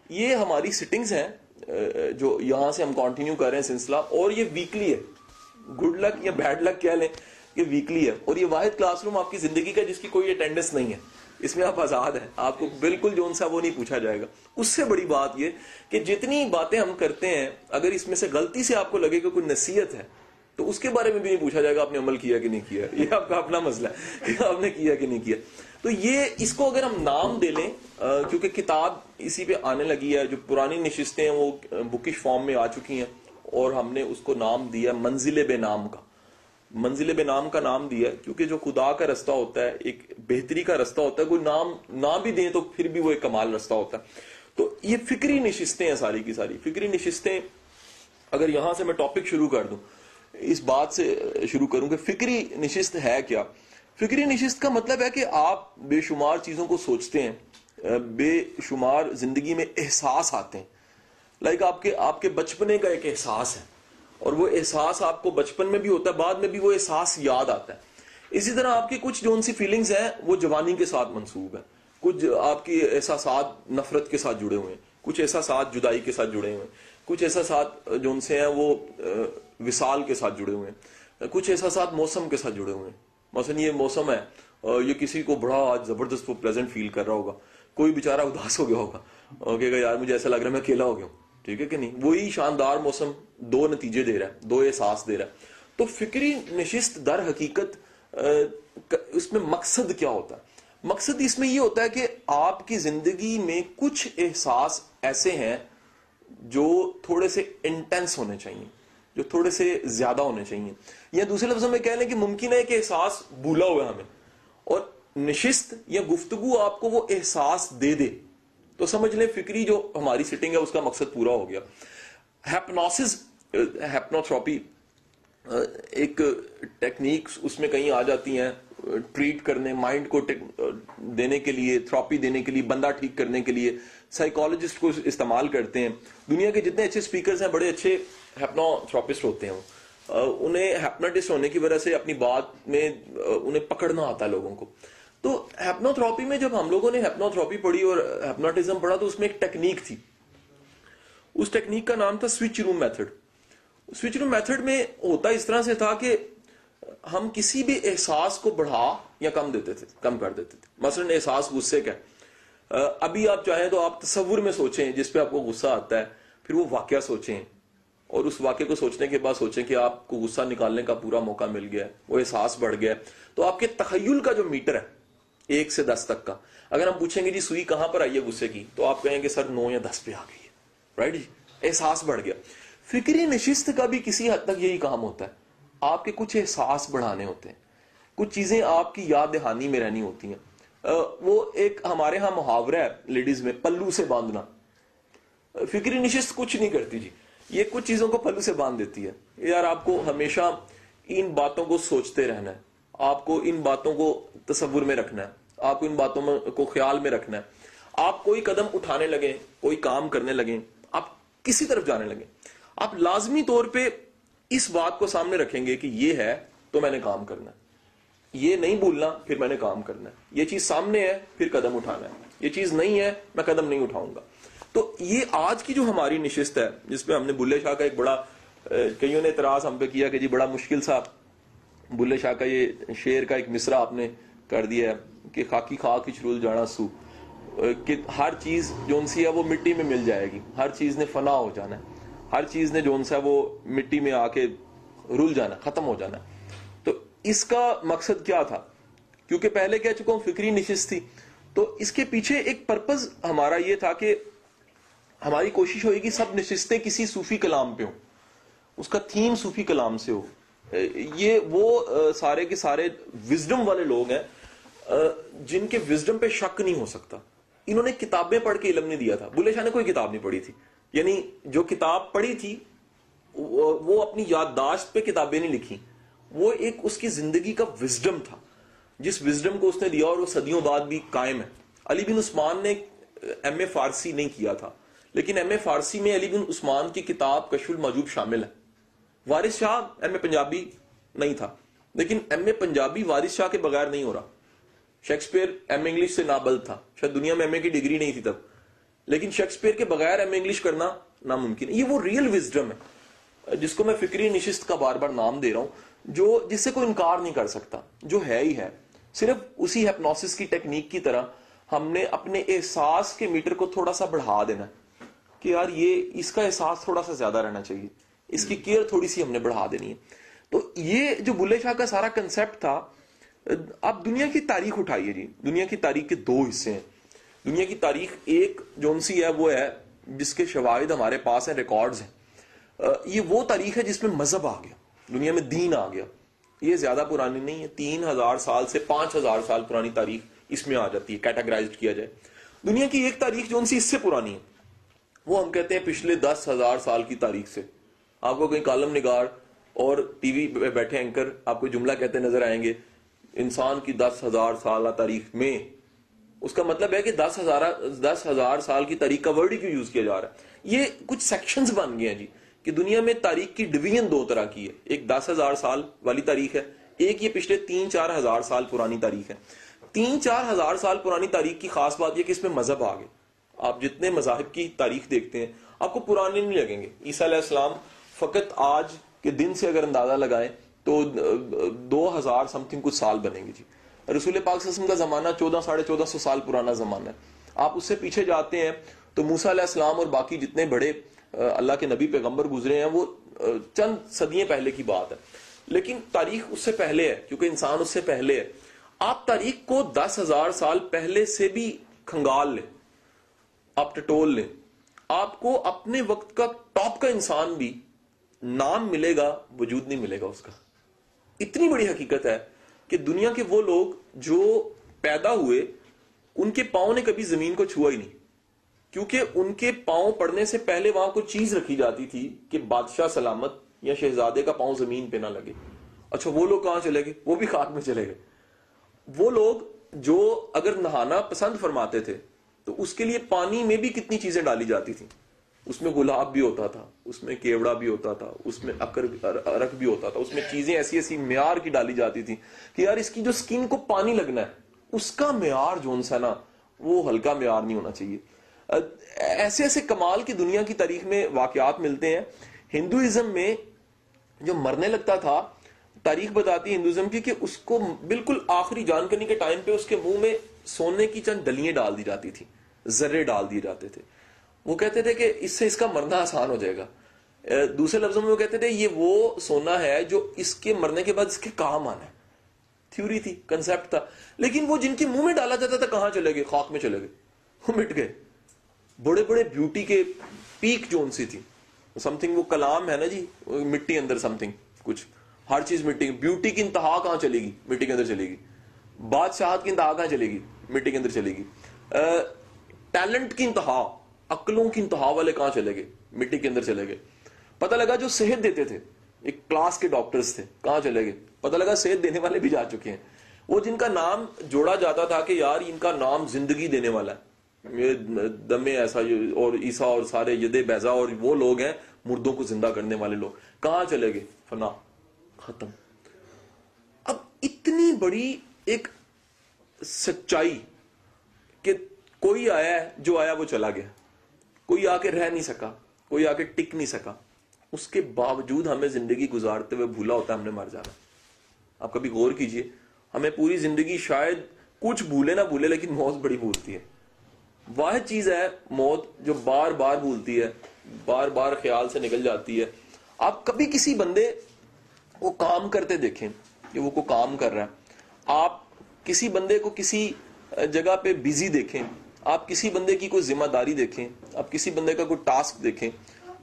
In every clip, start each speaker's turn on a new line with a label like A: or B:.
A: یہ ہماری سٹنگز ہیں جو یہاں سے ہم کنٹینیو کر رہے ہیں سلسلہ, اور یہ ویکلی ہے. گڈ لک یا بیڈ لک کہہ لیں, یہ ویکلی ہے. اور یہ واحد کلاس روم آپ کی زندگی کا جس کی کوئی اٹینڈنس نہیں ہے. اس میں آپ آزاد ہیں, آپ کو بالکل جو ان سا وہ نہیں پوچھا جائے گا. اس سے بڑی بات یہ کہ جتنی باتیں ہم کرتے ہیں اگر اس میں سے غلطی سے آپ کو لگے کہ کوئی نصیحت ہے تو اس کے بارے میں بھی نہیں پوچھا جائے گا آپ نے عمل کیا کہ نہیں کیا. یہ آپ کا اپنا مسئلہ ہے کہ آپ نے کیا کہ نہیں کیا. تو یہ اس کو اگر ہم نام دے لیں, کیونکہ کتاب اسی پہ آنے لگی ہے, جو پرانی نشستیں ہیں وہ بکش فارم میں آ چکی ہیں, اور ہم نے اس کو نام دیا منزل بے نام کا. منزل بے نام کا نام دیا کیونکہ جو خدا کا رستہ ہوتا ہے, ایک بہتری کا رستہ ہوتا ہے, کوئی نام نہ بھی دیں تو پھر بھی وہ ایک کمال رستہ ہوتا ہے. تو یہ فکری نشستیں ہیں ساری کی ساری. فکری نشستیں, اگر یہاں سے میں ٹاپک شروع کر دوں, اس بات سے شروع کروں کہ فکری نشست ہے کیا. فکری نشست کا مطلب ہے کہ آپ بے شمار چیزوں کو سوچتے ہیں, بے شمار زندگی میں احساس آتے ہیں. لائک آپ کے بچپنے کا ایک احساس ہے, اور وہ احساس آپ کو بچپن میں بھی ہوتا ہے, بعد میں بھی وہ احساس یاد آتا ہے. اسی طرح آپ کی کچھ جو ان سی فیلنگز ہیں وہ جوانی کے ساتھ منسوب ہیں. کچھ آپ کی احساسات نفرت کے ساتھ جڑے ہوئے ہیں, کچھ احساسات جدائی کے ساتھ جڑے ہوئے ہیں, کچھ احساسات جو ان سے ہیں وہ وصال کے ساتھ جڑے ہوئے ہیں, کچھ احساسات موسم کے ساتھ جڑے ہوئے ہیں. مثلا یہ موسم ہے, یہ کسی کو بڑا آج زبردست وہ پلیزنٹ فیل کر رہا ہوگا, کوئی بیچارہ اداس ہو گیا ہوگا, کہے گا یار مجھے ایسا لگ رہا ہے میں اکیلا ہو گیا ہوں. ٹھیک ہے کہ نہیں. وہی شاندار موسم دو نتیجے دے رہا ہے, دو احساس دے رہا ہے. تو فکری نشست در حقیقت اس میں مقصد کیا ہوتا ہے؟ مقصد اس میں یہ ہوتا ہے کہ آپ کی زندگی میں کچھ احساس ایسے ہیں جو تھوڑے سے انٹینس ہونے چاہیے, جو تھوڑے سے زیادہ ہونے چاہیے. یا دوسرے لفظوں میں کہہ لیں کہ ممکن ہے کہ احساس بھولا ہوا ہے ہمیں, اور نشست یا گفتگو آپ کو وہ احساس دے دے, تو سمجھ لیں فکری جو ہماری سٹنگ ہے اس کا مقصد پورا ہو گیا. ہیپنوسس, ہیپنوتھراپی ایک ٹیکنیک اس میں کہیں آ جاتی ہیں ٹریٹ کرنے, مائنڈ کو دینے کے لیے, تھراپی دینے کے لیے, بندہ ٹھیک کرنے کے لیے سائیکالوجسٹ کو استعمال کرتے ہیں. دنیا کے جتنے اچھے سپیکرز ہیں بڑے اچھے ہیپنوتھراپسٹ ہوتے ہیں. انہیں ہیپنوٹسٹ ہونے کی وجہ سے اپنی بات میں انہیں پکڑنا آتا ہے لوگوں کو. تو ہیپنوتھراپی میں جب ہم لوگوں نے ہیپنوتھراپی پڑھی اور ہیپنوٹزم پڑھا تو اس میں ایک ٹیکنیک تھی. اس ٹیکنیک کا نام تھا سوئچ روم میتھڈ. سوئچ روم میتھڈ میں ہوتا اس طرح سے تھا کہ ہم کسی بھی احساس کو بڑھا یا کم کر دیتے تھے. مثلا احساس غصے کا, ابھی آپ چاہیں تو آپ تصور میں سوچیں جس پہ آپ کو غصہ آتا ہے, پھر وہ واقعہ سوچیں, اور اس واقعے کو سوچنے کے بعد سوچیں کہ آپ کو غصہ نکالنے کا پورا موقع مل گیا ہے, وہ احساس بڑھ گیا ہے. تو آپ کے تخیل کا جو میٹر ہے 1 سے 10 تک کا, اگر ہم پوچھیں گے جی سوئی کہاں پر آئی ہے غصے کی, تو آپ کہیں گے سر 9 یا 10 پہ آ گئی ہے. رائٹ جی, احساس بڑھ گیا. فکری نشست کا بھی کسی حد تک یہی کام ہوتا ہے. آپ کے کچھ احساس بڑھانے ہوتے ہیں, کچھ چیزیں آپ کی یاد دہانی میں رہنی ہوتی ہیں. وہ ایک ہمارے ہاں محاورہ ہے لیڈیز میں, پلو سے باندھنا. فکری نشست کچھ نہیں کرتی جی, یہ کچھ چیزوں کو پلو سے باندھ دیتی ہے. یار آپ کو ہمیشہ ان باتوں کو سوچتے رہنا ہے, آپ کو ان باتوں کو تصور میں رکھنا ہے, آپ کو ان باتوں کو خیال میں رکھنا ہے. آپ کوئی قدم اٹھانے لگیں, کوئی کام کرنے لگیں, آپ کسی طرف جانے لگیں, آپ لازمی طور پہ اس بات کو سامنے رکھیں گے کہ یہ ہے تو میں نے کام کرنا ہے, یہ نہیں بھولنا پھر میں نے کام کرنا ہے, یہ چیز سامنے ہے پھر قدم اٹھانا ہے, یہ چیز نہیں ہے میں قدم نہیں اٹھاؤں گا. تو یہ آج کی جو ہماری نشست ہے جس پہ ہم نے بلے شاہ کا ایک بڑا, کئیوں نے اعتراض ہم پہ کیا کہ جی بڑا مشکل سا بلے شاہ کا یہ شعر کا ایک مصرع آپ نے کر دیا ہے کہ خاکی خاک چرول جانا سو, کہ ہر چیز جون سی ہے وہ مٹی میں مل جائے گی, ہر چیز نے فنا ہو جانا ہے, ہر چیز نے جون سا وہ مٹی میں آ کے رول جانا, ختم ہو جانا. تو اس کا مقصد کیا تھا؟ کیونکہ پہلے کہہ چکا ہوں فکری نشست تھی, تو اس کے پیچھے ایک پرپز ہمارا یہ تھا کہ ہماری کوشش ہوئی کہ سب نشستیں کسی صوفی کلام پہ ہوں, اس کا تھیم صوفی کلام سے ہو. یہ وہ سارے کے سارے وزڈم والے لوگ ہیں جن کے وزڈم پہ شک نہیں ہو سکتا. انہوں نے کتابیں پڑھ کے علم نہیں دیا تھا. بلے شاہ نے کوئی کتاب نہیں پڑھی تھی, یعنی جو کتاب پڑھی تھی وہ اپنی یادداشت پہ کتابیں نہیں لکھی, وہ ایک اس کی زندگی کا وزڈم تھا جس وزڈم کو اس نے دیا, اور وہ صدیوں بعد بھی قائم ہے. علی بن عثمان نے ایم اے فارسی نہیں کیا تھا, لیکن ایم اے فارسی میں علی بن عثمان کی کتاب کشف المحجوب شامل ہے. وارث شاہ ایم اے پنجابی نہیں تھا, لیکن ایم اے پنجابی وارث شاہ کے بغیر نہیں ہو رہا. شیکسپیئر ایم اے انگلش سے نابلد تھا, شاید دنیا میں ایم اے کی ڈگری نہیں تھی تب, لیکن شیکسپیئر کے بغیر ایم اے انگلش کرنا ناممکن ہے. یہ وہ ریئل وزڈم ہے جس کو میں فکری نشست کا بار بار نام دے رہا ہوں, جو جس سے کوئی انکار نہیں کر سکتا, جو ہے ہی ہے. صرف اسی ہپنوسس کی ٹیکنیک کی طرح ہم نے اپنے احساس کے میٹر کو تھوڑا سا بڑھا دینا کہ یار یہ اس کا احساس تھوڑا سا زیادہ رہنا چاہیے, اس کی کیئر تھوڑی سی ہم نے بڑھا دینی ہے. تو یہ جو بلے شاہ کا سارا کنسپٹ تھا. اب دنیا کی تاریخ اٹھائیے جی, دنیا کی تاریخ کے دو حصے ہیں. دنیا کی تاریخ ایک جون سی ہے وہ ہے جس کے شواہد ہمارے پاس ہیں, ریکارڈز ہیں. یہ وہ تاریخ ہے جس میں مذہب آ گیا, دنیا میں دین آ گیا. یہ زیادہ پرانی نہیں ہے, 3000 سال سے 5000 سال پرانی تاریخ اس میں آ جاتی ہے, کیٹاگرائزڈ کیا جائے. دنیا کی ایک تاریخ جون سی اس سے پرانی ہے, وہ ہم کہتے ہیں پچھلے 10,000 سال کی تاریخ سے. آپ کو کہیں کالم نگار اور ٹی وی پہ بیٹھے اینکر آپ کو جملہ کہتے نظر آئیں گے, انسان کی 10,000 سالہ تاریخ میں. اس کا مطلب ہے کہ 10,000 سال کی تاریخ کا ورڈ ہی کیوں یوز کیا جا رہا ہے. یہ کچھ سیکشنز بن گئے ہیں جی کہ دنیا میں تاریخ کی ڈویژن دو طرح کی ہے. ایک 10,000 سال والی تاریخ ہے, ایک یہ پچھلے 3-4 ہزار سال پرانی تاریخ ہے. 3-4 ہزار سال پرانی تاریخ کی خاص بات یہ کہ اس میں مذہب آ گئے. آپ جتنے مذاہب کی تاریخ دیکھتے ہیں آپ کو پرانے نہیں لگیں گے. عیسیٰ علیہ السلام فقط آج کے دن سے اگر اندازہ لگائیں تو 2000 سم تھنگ کچھ سال بنیں گے جی. رسول پاک صلی اللہ علیہ وسلم کا زمانہ 1400-1450 سال پرانا زمانہ ہے. آپ اس سے پیچھے جاتے ہیں تو موسیٰ علیہ السلام اور باقی جتنے بڑے اللہ کے نبی پیغمبر گزرے ہیں وہ چند صدیاں پہلے کی بات ہے. لیکن تاریخ اس سے پہلے ہے کیونکہ انسان اس سے پہلے ہے. آپ تاریخ کو 10,000 سال پہلے سے بھی کھنگال لیں, آپ ٹٹول لیں, آپ کو اپنے وقت کا ٹاپ کا انسان بھی نام ملے گا, وجود نہیں ملے گا اس کا. اتنی بڑی حقیقت ہے کہ دنیا کے وہ لوگ جو پیدا ہوئے ان کے پاؤں نے کبھی زمین کو چھوا ہی نہیں, کیونکہ ان کے پاؤں پڑنے سے پہلے وہاں کوئی چیز رکھی جاتی تھی کہ بادشاہ سلامت یا شہزادے کا پاؤں زمین پہ نہ لگے. اچھا وہ لوگ کہاں چلے گئے؟ وہ بھی خاک میں چلے گئے. وہ لوگ جو اگر نہانا پسند فرماتے تھے تو اس کے لیے پانی میں بھی کتنی چیزیں ڈالی جاتی تھیں. اس میں گلاب بھی ہوتا تھا, اس میں کیوڑا بھی ہوتا تھا, اس میں ارک بھی ہوتا تھا, اس میں چیزیں ایسی ایسی معیار کی ڈالی جاتی تھی کہ یار اس کی جو سکن کو پانی لگنا ہے اس کا معیار جو سا نا وہ ہلکا معیار نہیں ہونا چاہیے. ایسے ایسے کمال کی دنیا کی تاریخ میں واقعات ملتے ہیں. ہندوازم میں جو مرنے لگتا تھا, تاریخ بتاتی ہے ہندوازم کی کہ اس کو بالکل آخری جان کرنے کے ٹائم پہ اس کے منہ میں سونے کی چند ڈلیاں ڈال دی جاتی تھی, ذرے ڈال دیے جاتے تھے. وہ کہتے تھے کہ اس سے اس کا مرنا آسان ہو جائے گا. دوسرے لفظوں میں وہ کہتے تھے یہ وہ سونا ہے جو اس کے مرنے کے بعد اس کے کام آنا ہے. تھیوری تھی, کنسپٹ تھا. لیکن وہ جن کے منہ میں ڈالا جاتا تھا کہاں چلے گئے؟ خاک میں چلے گئے, وہ مٹ گئے. بڑے بڑے بیوٹی کے پیک جو ان سی تھی, سم تھنگ وہ کلام ہے نا جی, مٹی اندر سم تھنگ کچھ, ہر چیز مٹی. بیوٹی کی انتہا کہاں چلے گی؟ مٹی کے اندر چلے گی. بادشاہت کی انتہا کہاں چلے گی؟ مٹی کے اندر چلے گی. ٹیلنٹ کی انتہا, عقلوں کی انتہا والے کہاں چلے گئے؟ مٹی کے اندر چلے گئے. پتہ لگا جو صحت دیتے تھے, ایک کلاس کے ڈاکٹرز تھے, کہاں چلے گئے؟ پتہ لگا صحت دینے والے بھی جا چکے ہیں. وہ جن کا نام جوڑا جاتا تھا کہ یار ان کا نام زندگی دینے والا ہے, یہ دم ایسا اور عیسیٰ اور سارے ید بیضا اور وہ لوگ ہیں مردوں کو زندہ کرنے والے لوگ, کہاں چلے گئے؟ فنا, ختم. اب اتنی بڑی ایک سچائی کہ کوئی آیا ہے, جو آیا وہ چلا گیا, کوئی آ کے رہ نہیں سکا, کوئی آ کے ٹک نہیں سکا. اس کے باوجود ہمیں زندگی گزارتے ہوئے بھولا ہوتا ہے ہم نے مر جانا. آپ کبھی غور کیجئے, ہمیں پوری زندگی شاید کچھ بھولے نہ بھولے لیکن موت بڑی بھولتی ہے. واحد چیز ہے موت جو بار بار بھولتی ہے, بار بار خیال سے نکل جاتی ہے. آپ کبھی کسی بندے کو کام کرتے دیکھیں کہ وہ کو کام کر رہا ہے, آپ کسی بندے کو کسی جگہ پہ بیزی دیکھیں, آپ کسی بندے کی کوئی ذمہ داری دیکھیں, آپ کسی بندے کا کوئی ٹاسک دیکھیں,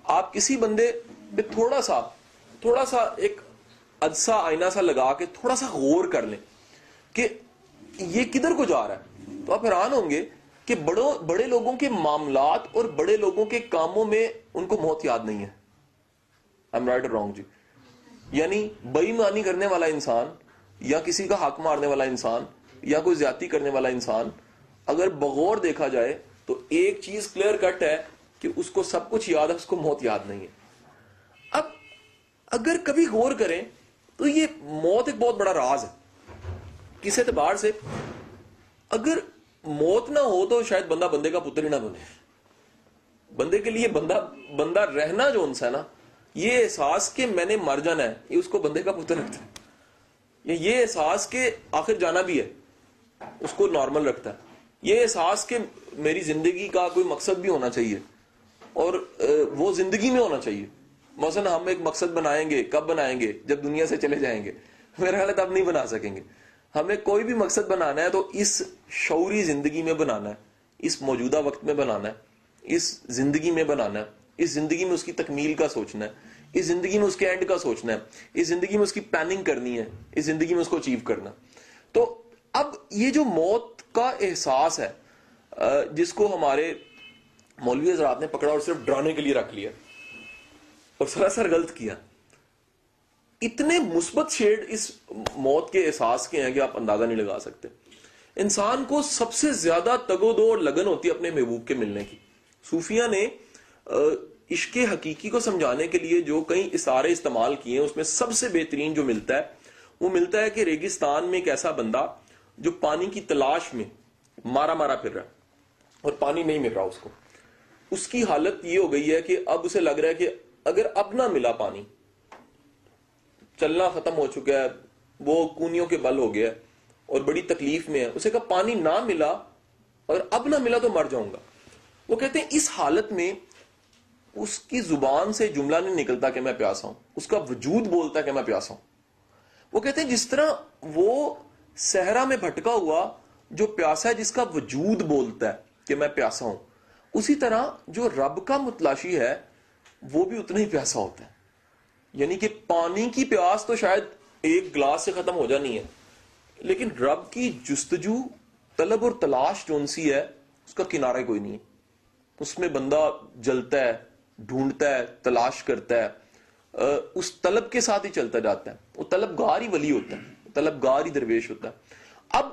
A: آپ کسی بندے پہ تھوڑا سا ایک عدسہ آئینہ سا لگا کے تھوڑا سا غور کر لیں کہ یہ کدھر کو جا رہا ہے, تو آپ حیران ہوں گے کہ بڑے لوگوں کے معاملات اور بڑے لوگوں کے کاموں میں ان کو موت یاد نہیں ہے. I'm right or wrong جی؟ یعنی بے ایمانی کرنے والا انسان یا کسی کا حق مارنے والا انسان یا کوئی زیادتی کرنے والا انسان اگر بغور دیکھا جائے تو ایک چیز کلیئر کٹ ہے کہ اس کو سب کچھ یاد ہے, اس کو موت یاد نہیں ہے. اب اگر کبھی غور کریں تو یہ موت ایک بہت بڑا راز ہے. کس اعتبار سے؟ اگر موت نہ ہو تو شاید بندہ بندے کا پتر ہی نہ بنے. بندے کے لیے بندہ رہنا جو انسا ہے نا، یہ احساس کہ میں نے مر جانا ہے، یہ اس کو بندے کا پتر رکھتا ہے. یہ احساس کہ آخر جانا بھی ہے اس کو نارمل رکھتا ہے. یہ احساس کہ میری زندگی کا کوئی مقصد بھی ہونا چاہیے اور وہ زندگی میں ہونا چاہیے. مثلا ہم ایک مقصد بنائیں گے، کب بنائیں گے؟ جب دنیا سے چلے جائیں گے. میرا خیال ہے تب نہیں بنا سکیں گے. ہمیں کوئی بھی مقصد بنانا ہے تو اس شعوری زندگی میں بنانا ہے، اس موجودہ وقت میں بنانا ہے، اس زندگی میں بنانا ہے، اس زندگی میں اس کی تکمیل کا سوچنا ہے، اس زندگی میں اس کے اینڈ کا سوچنا ہے، اس زندگی میں اس کی پلاننگ کرنی ہے، اس زندگی میں اس کو اچیو کرنا. تو اب یہ جو موت کا احساس ہے جس کو ہمارے مولوی حضرات نے پکڑا اور صرف ڈرانے کے لیے رکھ لیا اور سراسر غلط کیا. اتنے مثبت شیڈ اس موت کے احساس کے ہیں کہ آپ اندازہ نہیں لگا سکتے. انسان کو سب سے زیادہ تگ و دو اور لگن ہوتی ہے اپنے محبوب کے ملنے کی. صوفیہ نے عشق حقیقی کو سمجھانے کے لیے جو کئی اشارے استعمال کیے ہیں اس میں سب سے بہترین جو ملتا ہے وہ ملتا ہے کہ ریگستان میں ایک ایسا بندہ جو پانی کی تلاش میں مارا پھر رہا ہے اور پانی نہیں مل رہا اس کو. اس کی حالت یہ ہو گئی ہے کہ اب اسے لگ رہا ہے کہ اگر اب نہ ملا پانی، چلنا ختم ہو چکا ہے، وہ کونیوں کے بل ہو گیا اور بڑی تکلیف میں ہے. اسے کہا پانی نہ ملا اور اب نہ ملا تو مر جاؤں گا. وہ کہتے ہیں اس حالت میں اس کی زبان سے جملہ نہیں نکلتا کہ میں پیاسا ہوں، اس کا وجود بولتا ہے کہ میں پیاسا ہوں. وہ کہتے ہیں جس طرح وہ صحرا میں بھٹکا ہوا جو پیاسا ہے جس کا وجود بولتا ہے کہ میں پیاسا ہوں، اسی طرح جو رب کا متلاشی ہے وہ بھی اتنا ہی پیاسا ہوتا ہے. یعنی کہ پانی کی پیاس تو شاید ایک گلاس سے ختم ہو جانی ہے، لیکن رب کی جستجو، طلب اور تلاش جو انسی ہے اس کا کنارہ کوئی نہیں ہے. اس میں بندہ جلتا ہے، ڈھونڈتا ہے، تلاش کرتا ہے، اس طلب کے ساتھ ہی چلتا جاتا ہے. وہ طلبگار ہی ولی ہوتا ہے، طلبگار ہی درویش ہوتا ہے. اب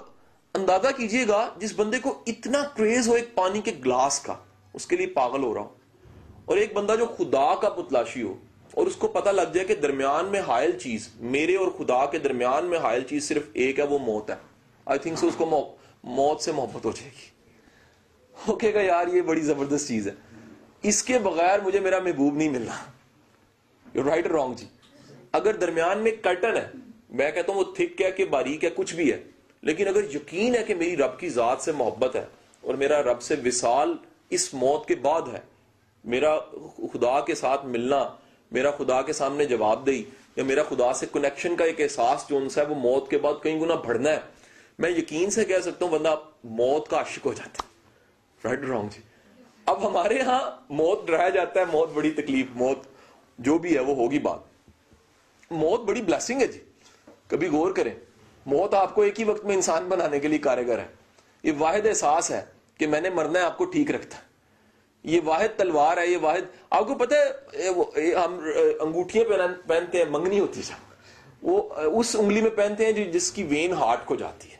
A: اندازہ کیجئے گا جس بندے کو اتنا کریز ہو ایک پانی کے گلاس کا، اس کے لیے پاگل ہو رہا ہو، اور ایک بندہ جو خدا کا متلاشی ہو اور اس کو پتہ لگ جائے کہ درمیان میں حائل چیز، میرے اور خدا کے درمیان میں حائل چیز صرف ایک ہے، وہ موت ہے. آئی تھنک سو اس کو موت سے محبت ہو جائے گی. وہ کہے گا یار یہ بڑی زبردست چیز ہے، اس کے بغیر مجھے میرا محبوب نہیں ملنا. رائٹ اور رانگ جی. اگر درمیان میں کرٹن ہے، میں کہتا ہوں وہ تھک ہے کہ باریک ہے، کچھ بھی ہے، لیکن اگر یقین ہے کہ میری رب کی ذات سے محبت ہے اور میرا رب سے وصال اس موت کے بعد ہے، میرا خدا کے ساتھ ملنا، میرا خدا کے سامنے جواب دہی یا میرا خدا سے کنیکشن کا ایک احساس جو انسا ہے وہ موت کے بعد کئی گنا بڑھنا ہے، میں یقین سے کہہ سکتا ہوں بندہ موت کا عاشق ہو جاتا ہے. رائٹ رانگ جی. اب ہمارے ہاں موت ڈرایا جاتا ہے، موت بڑی تکلیف، موت جو بھی ہے وہ ہوگی بات. موت بڑی بلیسنگ ہے جی. کبھی غور کریں، موت آپ کو ایک ہی وقت میں انسان بنانے کے لیے کارگر ہے. یہ واحد احساس ہے کہ میں نے مرنا ہے، آپ کو ٹھیک رکھتا ہے. یہ واحد تلوار ہے. یہ واحد، آپ کو پتہ ہے ہم انگوٹھیاں پہنتے ہیں، منگنی ہوتی ہے وہ اس انگلی میں پہنتے ہیں جس کی وین ہارٹ کو جاتی ہے،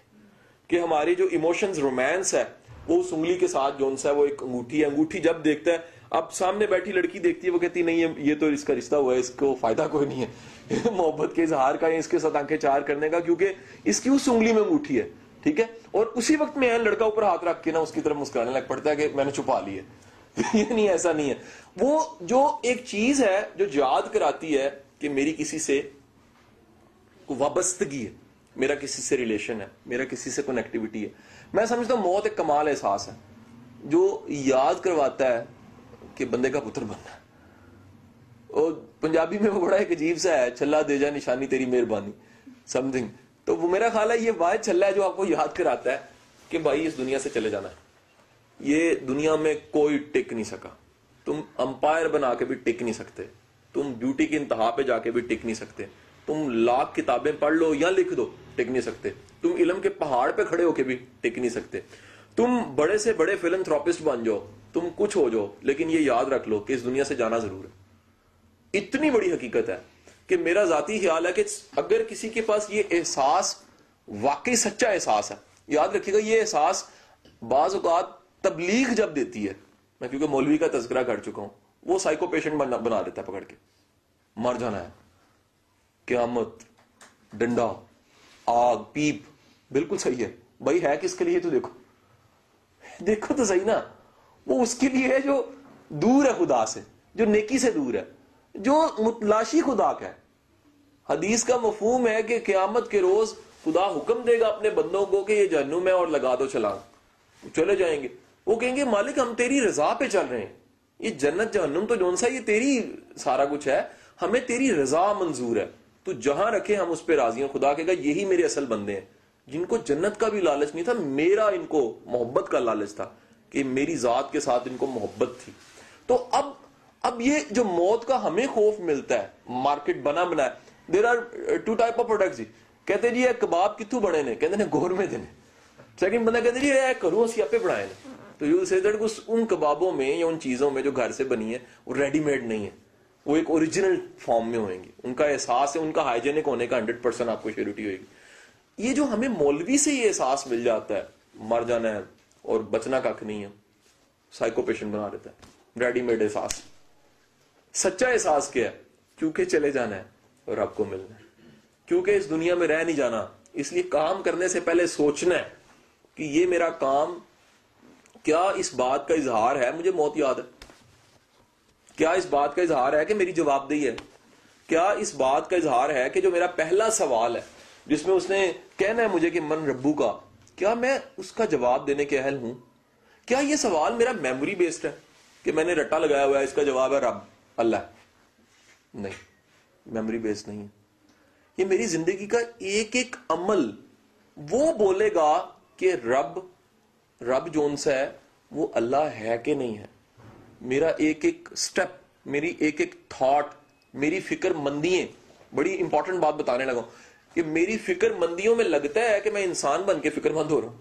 A: کہ ہماری جو ایموشنز، رومانس ہے وہ اس انگلی کے ساتھ جو ہے وہ ایک انگوٹھی ہے. انگوٹھی جب دیکھتا ہے، اب سامنے بیٹھی لڑکی دیکھتی ہے، وہ کہتی نہیں یہ تو اس کا رشتہ ہوا ہے، اس کو فائدہ کوئی نہیں ہے محبت کے اظہار کا یا اس کے ساتھ آنکھیں چار کرنے کا، کیونکہ اس کی اس انگلی میں انگوٹھی ہے. ٹھیک ہے. اور اسی وقت میں لڑکا اوپر ہاتھ رکھ کے نا اس کی طرف مسکرانے لگ پڑتا ہے کہ میں نے چھپا لی ہے. یہ نہیں، ایسا نہیں ہے. وہ جو ایک چیز ہے جو یاد کراتی ہے کہ میری کسی سے وابستگی ہے، میرا کسی سے ریلیشن ہے، میرا کسی سے کنیکٹیوٹی ہے. میں سمجھتا ہوں موت ایک کمال احساس ہے جو یاد کرواتا ہے کہ بندے کا پتر بننا ہے. اور پنجابی میں وہ بڑا ایک عجیب سا ہے، چھلا دے جا نشانی تیری مہربانی سم تھنگ. تو وہ میرا خیال ہے یہ واحد چھلا ہے جو آپ کو یاد کراتا ہے کہ بھائی اس دنیا سے چلے جانا ہے. یہ دنیا میں کوئی ٹک نہیں سکا. تم امپائر بنا کے بھی ٹک نہیں سکتے، تم بیوٹی کی انتہا پہ جا کے بھی ٹک نہیں سکتے، تم لاکھ کتابیں پڑھ لو یا لکھ دو ٹک نہیں سکتے، تم علم کے پہاڑ پہ کھڑے ہو کے بھی ٹک نہیں سکتے، تم بڑے سے بڑے فلنتھراپسٹ بن جاؤ، تم کچھ ہو جاؤ، لیکن یہ یاد رکھ لو کہ اس دنیا سے جانا ضرور ہے. اتنی بڑی حقیقت ہے کہ میرا ذاتی خیال ہے کہ اگر کسی کے پاس یہ احساس واقعی سچا احساس ہے، یاد رکھیے گا یہ احساس بعض اوقات تبلیغ جب دیتی ہے، میں کیونکہ مولوی کا تذکرہ کر چکا ہوں، وہ سائیکو پیشنٹ بنا دیتا ہے پکڑ کے، مر جانا ہے، قیامت، ڈنڈا، آگ، پیپ. بالکل صحیح ہے بھائی، ہے کس کے لیے تو دیکھو تو صحیح نا. وہ اس کے لیے ہے جو دور ہے خدا سے, جو نیکی سے دور ہے, جو متلاشی خدا کا ہے. حدیث کا مفہوم ہے کہ قیامت کے روز خدا حکم دے گا اپنے بندوں کو کہ یہ جہنم ہے اور لگا دو چھلانگ, چلے جائیں گے. وہ کہیں گے مالک ہم تیری رضا پہ چل رہے ہیں, یہ جنت جہنم تو جون سا یہ تیری سارا کچھ ہے, ہمیں تیری رضا منظور ہے, تو جہاں رکھے ہم اس پہ راضی ہیں. خدا کہے گا یہی میرے اصل بندے ہیں جن کو جنت کا بھی لالچ نہیں تھا, میرا ان کو محبت کا لالچ تھا کہ میری ذات کے ساتھ ان کو محبت تھی. تو اب یہ جو موت کا ہمیں خوف ملتا ہے, مارکیٹ بنا ہے. There are 2 type of products. کہتے جی یہ کباب کتوں بڑے نے, کہتے ہیں گور میں دینے. سیکنڈ بندہ کہتے جی یہ کروں اسی آپ پہ بڑھائے نے. تو یو سے ان کبابوں میں یا ان چیزوں میں جو گھر سے بنی ہے وہ ریڈی میڈ نہیں ہے, وہ ایک اوریجنل فارم میں ہوئیں گی. ان کا احساس ہے, ان کا ہائیجینک ہونے کا 100% آپ کو شیورٹی ہوئے گی. یہ جو ہمیں مولوی سے یہ احساس مل جاتا ہے مر جانا ہے اور بچنا کھ نہیں ہے, سائیکو پیشنٹ بنا دیتا ہے. ریڈی میڈ احساس. سچا احساس کیا ہے؟ کیونکہ چلے جانا ہے اور رب کو ملنا ہے, کیونکہ اس دنیا میں رہ نہیں جانا. اس لیے کام کرنے سے پہلے سوچنا ہے کہ یہ میرا کام کیا اس بات کا اظہار ہے مجھے موت یاد ہے, کیا اس بات کا اظہار ہے کہ میری جواب دہی ہے, کیا اس بات کا اظہار ہے کہ جو میرا پہلا سوال ہے جس میں اس نے کہنا ہے مجھے کہ من ربو کا, کیا میں اس کا جواب دینے کے اہل ہوں. کیا یہ سوال میرا میموری بیسڈ ہے کہ میں نے رٹا لگایا ہوا ہے اس کا جواب ہے رب اللہ؟ نہیں, میموری بیسڈ نہیں ہے. یہ میری زندگی کا ایک ایک عمل وہ بولے گا کہ رب جون سا ہے وہ اللہ ہے کہ نہیں ہے. میرا ایک ایک سٹیپ, میری ایک ایک تھاٹ, میری فکر مندیاں, بڑی امپورٹنٹ بات بتانے لگا کہ میری فکر مندیوں میں لگتا ہے کہ میں انسان بن کے فکر مند ہو رہا ہوں.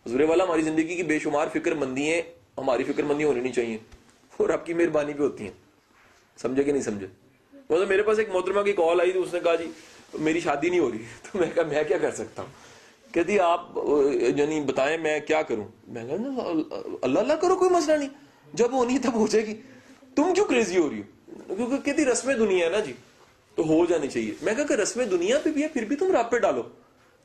A: حضور والا ہماری زندگی کی بے شمار فکر مندیاں, ہماری فکر مندیاں ہونی نہیں چاہیے اور آپ کی مہربانی پہ ہوتی ہیں. سمجھے کہ نہیں سمجھے؟ تو میرے پاس ایک محترمہ کی کال آئی تو اس نے کہا جی میری شادی نہیں ہو رہی. تو میں کہا میں کیا کر سکتا ہوں؟ کہتی آپ یعنی بتائیں میں کیا کروں. میں کہا اللہ اللہ کرو, کوئی مسئلہ نہیں, جب ہونی ہے تب ہو جائے گی, تم کیوں کریزی ہو رہی ہو؟ کیونکہ کہتی رسم دنیا ہے نا جی تو ہو جانی چاہیے. میں کہا کہ رسم دنیا پہ بھی ہے پھر بھی تم رب پہ ڈالو,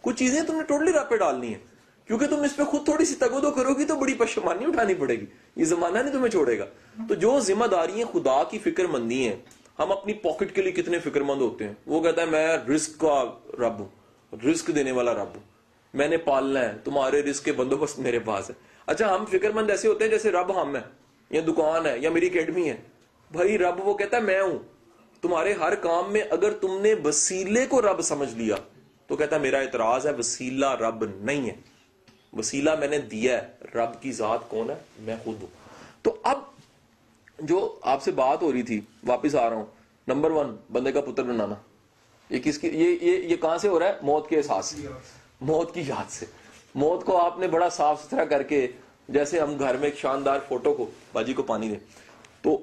A: کچھ چیزیں تم نے ٹوٹلی رب پہ ڈالنی ہے, کیونکہ تم اس پہ خود تھوڑی سی تگودو کرو گی تو بڑی پشیمانی اٹھانی پڑے گی, یہ زمانہ نہیں تمہیں چھوڑے گا. تو جو ذمہ داریاں خدا کی فکر مندی ہیں, ہم اپنی پاکٹ کے لیے کتنے فکر مند ہوتے ہیں. وہ کہتا ہے میں رزق کا رب ہوں, رزق دینے والا رب ہوں, میں نے پالنا ہے, تمہارے رزق کے بندوبست میرے پاس ہے. اچھا ہم فکر مند ایسے ہوتے ہیں جیسے رب ہم ہے یا دکان ہے یا میری اکیڈمی ہے. بھائی رب وہ کہتا ہے میں ہوں تمہارے ہر کام میں. اگر تم نے وسیلے کو رب سمجھ لیا تو کہتا ہے میرا اعتراض ہے, وسیلہ رب نہیں ہے, وسیلہ میں نے دیا ہے, رب کی ذات کون ہے؟ میں خود ہوں. تو اب جو آپ سے بات ہو رہی تھی, واپس آ رہا ہوں. نمبر 1 بندے کا پتر بنانا, یہ کس کی یہ کہاں سے ہو رہا ہے؟ موت کے احساس سے, موت کی یاد سے. موت کو آپ نے بڑا صاف ستھرا کر کے, جیسے ہم گھر میں ایک شاندار فوٹو کو, باجی کو پانی دیں تو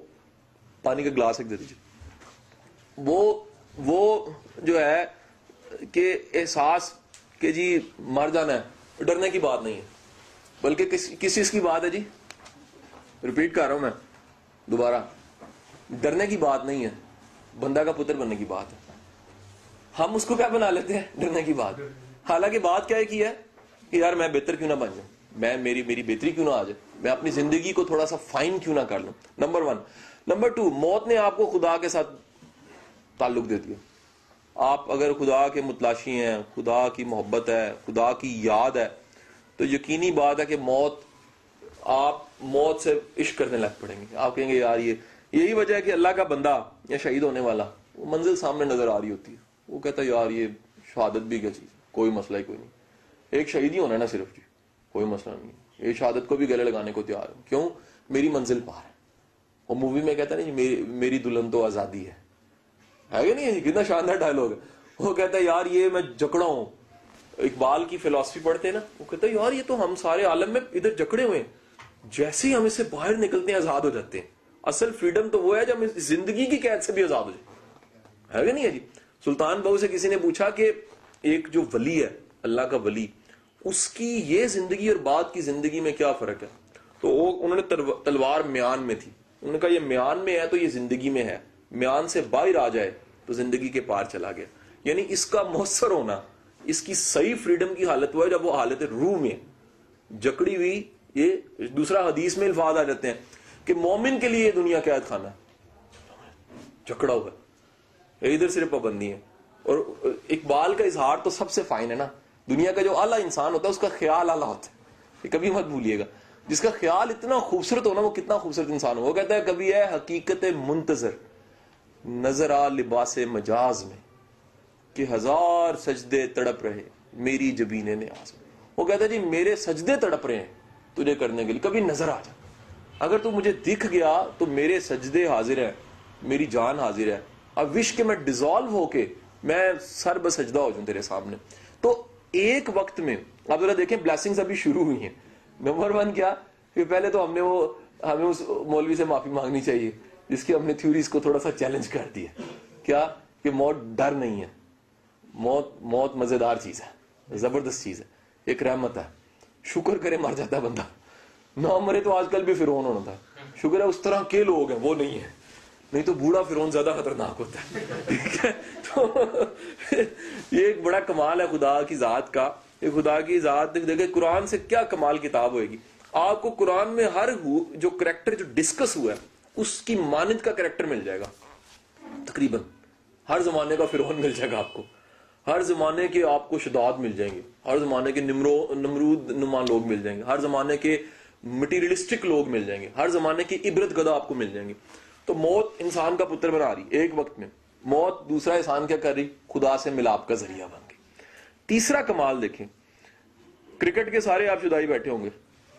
A: پانی کا گلاس ایک دے دیجیے, وہ جو ہے کہ احساس کہ جی مر جانا ہے, ڈرنے کی بات نہیں ہے بلکہ کس چیز کی بات ہے جی؟ ریپیٹ کر رہا ہوں میں دوبارہ, ڈرنے کی بات نہیں ہے, بندہ کا پتر بننے کی بات ہے. ہم اس کو کیا بنا لیتے ہیں؟ ڈرنے کی بات. حالانکہ بات کیا ہے کہ یار میں بہتر کیوں نہ بن جاؤں, میں میری بہتری کیوں نہ آ جائے, میں اپنی زندگی کو تھوڑا سا فائن کیوں نہ کر لوں. نمبر 1. نمبر 2, موت نے آپ کو خدا کے ساتھ تعلق دے دیا. آپ اگر خدا کے متلاشی ہیں, خدا کی محبت ہے, خدا کی یاد ہے, تو یقینی بات ہے کہ آپ موت سے عشق کرنے لگ پڑیں گے. آپ کہیں گے یار یہی وجہ ہے کہ اللہ کا بندہ یا شہید ہونے والا وہ منزل سامنے نظر آ رہی ہوتی ہے, وہ کہتا ہے یار یہ شہادت بھی کیا چیز, کوئی مسئلہ ہی کوئی نہیں, ایک شہید ہی ہونا ہے نا صرف جی, کوئی مسئلہ نہیں, یہ شہادت کو بھی گلے لگانے کو تیار ہوں. کیوں؟ میری منزل پار ہے. وہ مووی میں کہتا ہے نا جی میری دلہن تو آزادی ہے کہ نہیں, کتنا شاندار ڈائلاگ ہے. وہ کہتا ہے یار یہ میں جکڑا ہوں. اقبال کی فلسفی پڑھتے ہیں نا, وہ کہتا ہے یار یہ تو ہم سارے عالم میں ادھر جکڑے ہوئے ہیں, جیسے ہی ہم اس سے باہر نکلتے ہیں آزاد ہو جاتے ہیں. اصل فریڈم تو وہ ہے جب ہم زندگی کی قید سے بھی آزاد ہو جائیں, ہے کہ نہیں ہے جی. سلطان بہو سے کسی نے پوچھا کہ ایک جو ولی ہے, اللہ کا ولی, اس کی یہ زندگی اور بعد کی زندگی میں کیا فرق ہے؟ تو انہوں نے تلوار میان میں تھی, انہوں نے کہا یہ میان میں ہے تو یہ زندگی میں ہے, میان سے باہر آ جائے تو زندگی کے پار چلا گیا. یعنی اس کا مؤثر ہونا, اس کی صحیح فریڈم کی حالت وہ ہے جب وہ حالت روح میں جکڑی ہوئی. یہ دوسرا حدیث میں الفاظ آ جاتے ہیں کہ مومن کے لیے یہ دنیا قید خانہ ہے، جکڑا ہوا ہے، ادھر صرف پابندی ہے. اور اقبال کا اظہار تو سب سے فائن ہے نا، دنیا کا جو اعلیٰ انسان ہوتا ہے اس کا خیال اعلیٰ ہوتا ہے، یہ کبھی مت بھولیے گا. جس کا خیال اتنا خوبصورت ہونا وہ کتنا خوبصورت انسان ہو. وہ کہتا ہے کبھی ہے حقیقت منتظر نظر آ لباس مجاز میں، کہ ہزار سجدے تڑپ رہے میری جبین نیاز میں. وہ کہتا ہے جی میرے سجدے تڑپ رہے ہیں تجھے کرنے کے لیے، کبھی نظر آ جا. اگر تو مجھے دکھ گیا تو میرے سجدے حاضر ہیں، میری جان حاضر ہے. اب وش کہ میں ڈیزالو ہو کے میں سر بسجدہ ہو جاؤں تیرے سامنے. تو ایک وقت میں آپ ذرا دیکھیں بلیسنگز ابھی شروع ہوئی ہیں. نمبر 1 کیا کہ پہلے تو ہمیں اس مولوی سے معافی مانگنی چاہیے جس کی ہم نے تھیوریز کو تھوڑا سا چیلنج کر دیا. کیا کہ موت ڈر نہیں ہے، موت مزیدار چیز ہے، زبردست چیز ہے، ایک رحمت ہے. شکر کرے مر جاتا ہے بندہ، نہ مرے تو آج کل بھی فرعون ہونا تھا. شکر ہے اس طرح کے لوگ ہیں وہ نہیں ہے، نہیں تو بوڑھا فرعون زیادہ خطرناک ہوتا ہے. ٹھیک ہے، تو یہ ایک بڑا کمال ہے خدا کی ذات کا. یہ خدا کی ذات دیکھیں قرآن سے کیا کمال کتاب ہوئے گی. آپ کو قرآن میں ہر جو کریکٹر جو ڈسکس ہوا ہے اس کی مانند کا کریکٹر مل جائے گا. تقریباً ہر زمانے کا فرعون مل جائے گا آپ کو، ہر زمانے کے آپ کو شداد مل جائیں گے، ہر زمانے کے نمرود نما لوگ مل جائیں گے، ہر زمانے کے مٹیریلسٹک لوگ مل جائیں گے، ہر زمانے کی عبرت گدہ آپ کو مل جائیں گے. تو موت انسان کا پتر بنا رہی ایک وقت میں. موت دوسرا انسان کیا کر رہی؟ خدا سے ملاپ کا ذریعہ بن گئی. تیسرا کمال دیکھیں، کرکٹ کے سارے آپ شدائی بیٹھے ہوں گے،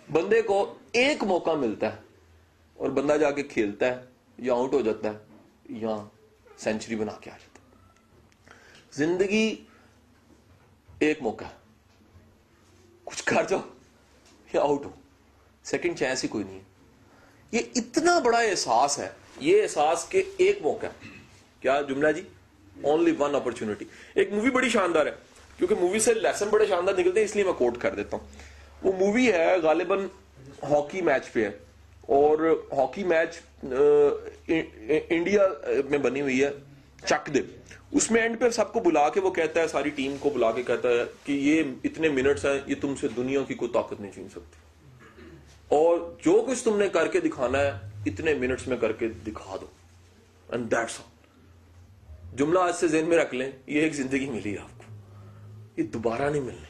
A: بندے کو ایک موقع ملتا ہے اور بندہ جا کے کھیلتا ہے یا آؤٹ ہو جاتا ہے یا سینچری بنا کے آ جاتا ہے. زندگی ایک موقع ہے، کچھ کر جاؤ یا آؤٹ ہو، سیکنڈ چانس ہی کوئی نہیں ہے. یہ اتنا بڑا احساس ہے، یہ احساس کہ ایک موقع ہے. کیا جملہ جی؟ Only one opportunity. ایک مووی بڑی شاندار ہے، کیونکہ مووی سے لیسن بڑے شاندار نکلتے ہیں اس لیے میں کوٹ کر دیتا ہوں. وہ مووی ہے غالباً ہاکی میچ پہ ہے، اور ہاکی میچ انڈیا میں بنی ہوئی ہے، چک دے. اس میں اینڈ پہ سب کو بلا کے وہ کہتا ہے، ساری ٹیم کو بلا کے کہتا ہے کہ یہ اتنے منٹس ہیں، یہ تم سے دنیا کی کوئی طاقت نہیں چھین سکتی، اور جو کچھ تم نے کر کے دکھانا ہے اتنے منٹس میں کر کے دکھا دو. And that's all. جملہ آج سے ذہن میں رکھ لیں، یہ ایک زندگی ملی ہے آپ کو، یہ دوبارہ نہیں ملنی.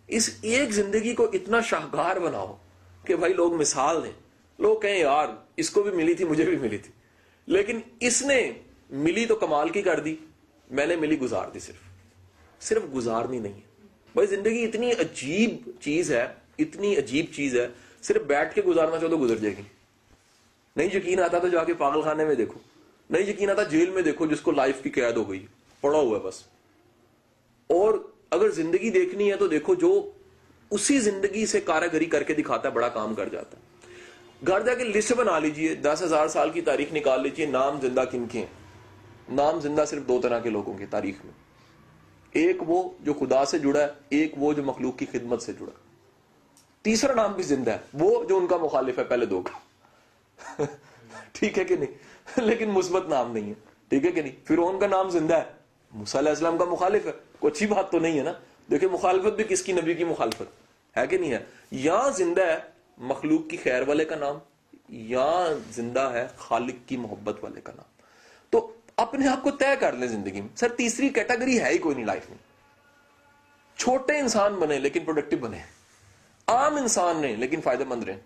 A: اس ایک زندگی کو اتنا شاہکار بناؤ کہ بھائی لوگ مثال دیں، لوگ کہیں یار اس کو بھی ملی تھی، مجھے بھی ملی تھی، لیکن اس نے ملی تو کمال کی کر دی، میں نے ملی گزار دی. صرف گزارنی نہیں ہے بھائی. زندگی اتنی عجیب چیز ہے، اتنی عجیب چیز ہے، صرف بیٹھ کے گزارنا چاہو تو گزر جائے گی. نہیں یقین آتا تو جا کے پاگل خانے میں دیکھو، نہیں یقین آتا جیل میں دیکھو جس کو لائف کی قید ہو گئی، پڑا ہوا ہے بس. اور اگر زندگی دیکھنی ہے تو دیکھو جو اسی زندگی سے کاراگری کر کے دکھاتا ہے، بڑا کام کر جاتا ہے. گھر جا کے لسٹ بنا لیجئے، 10,000 سال کی تاریخ نکال لیجئے، نام زندہ کن کے ہیں. نام زندہ صرف 2 طرح کے لوگوں کے تاریخ میں، ایک وہ جو خدا سے جڑا ہے، ایک وہ جو مخلوق کی خدمت سے جڑا ہے. تیسرا نام بھی زندہ ہے، وہ جو ان کا مخالف ہے پہلے 2 کا. ٹھیک ہے کہ نہیں؟ لیکن مثبت نام نہیں ہے. ٹھیک ہے کہ نہیں؟ فرعون کا نام زندہ ہے، موسیٰ علیہ السلام کا مخالف ہے، کوئی اچھی بات تو نہیں ہے نا. دیکھیں مخالفت بھی کس کی؟ نبی کی مخالفت ہے کہ نہیں ہے. یا زندہ ہے مخلوق کی خیر والے کا نام، یا زندہ ہے خالق کی محبت والے کا نام. تو اپنے آپ کو طے کر لیں زندگی میں، سر تیسری کیٹیگری ہے ہی کوئی نہیں لائف میں. چھوٹے انسان بنے لیکن پروڈکٹیو بنے، عام انسان نہیں لیکن فائدہ مند رہیں.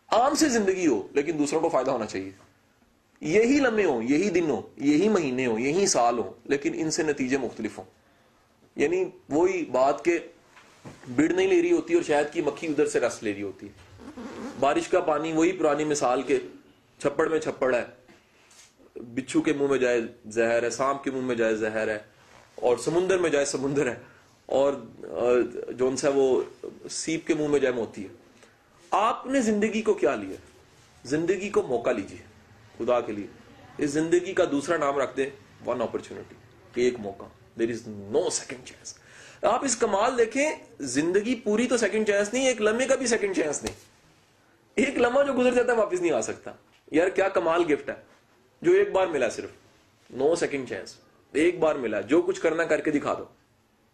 A: عام سے زندگی ہو لیکن دوسروں کو فائدہ ہونا چاہیے. یہی لمحے ہوں، یہی دن ہوں، یہی مہینے ہوں، یہی سال ہوں، لیکن ان سے نتیجے مختلف ہوں. یعنی وہی بات کہ بڑ نہیں لے رہی ہوتی اور شاید کی مکھی ادھر سے رس لے رہی ہوتی ہے. بارش کا پانی وہی پرانی مثال کے چھپڑ میں چھپڑ ہے، بچھو کے منہ میں جائے زہر ہے، سانپ کے منہ میں جائے زہر ہے، اور سمندر میں جائے سمندر ہے، اور جون سا وہ سیپ کے منہ میں جائے موتی ہے. آپ نے زندگی کو کیا لیا؟ زندگی کو موقع لیجیے خدا کے لیے. اس زندگی کا دوسرا نام رکھ دیں ون اپرچونٹی، ایک موقع. دیر از نو سیکنڈ چانس. آپ اس کمال دیکھیں، زندگی پوری تو سیکنڈ چانس نہیں، ایک لمحے کا بھی سیکنڈ چانس نہیں. ایک لمحہ جو گزر جاتا ہے واپس نہیں آ سکتا. یار کیا کمال گفٹ ہے جو ایک بار ملا، صرف نو سیکنڈ چانس، ایک بار ملا. جو کچھ کرنا کر کے دکھا دو،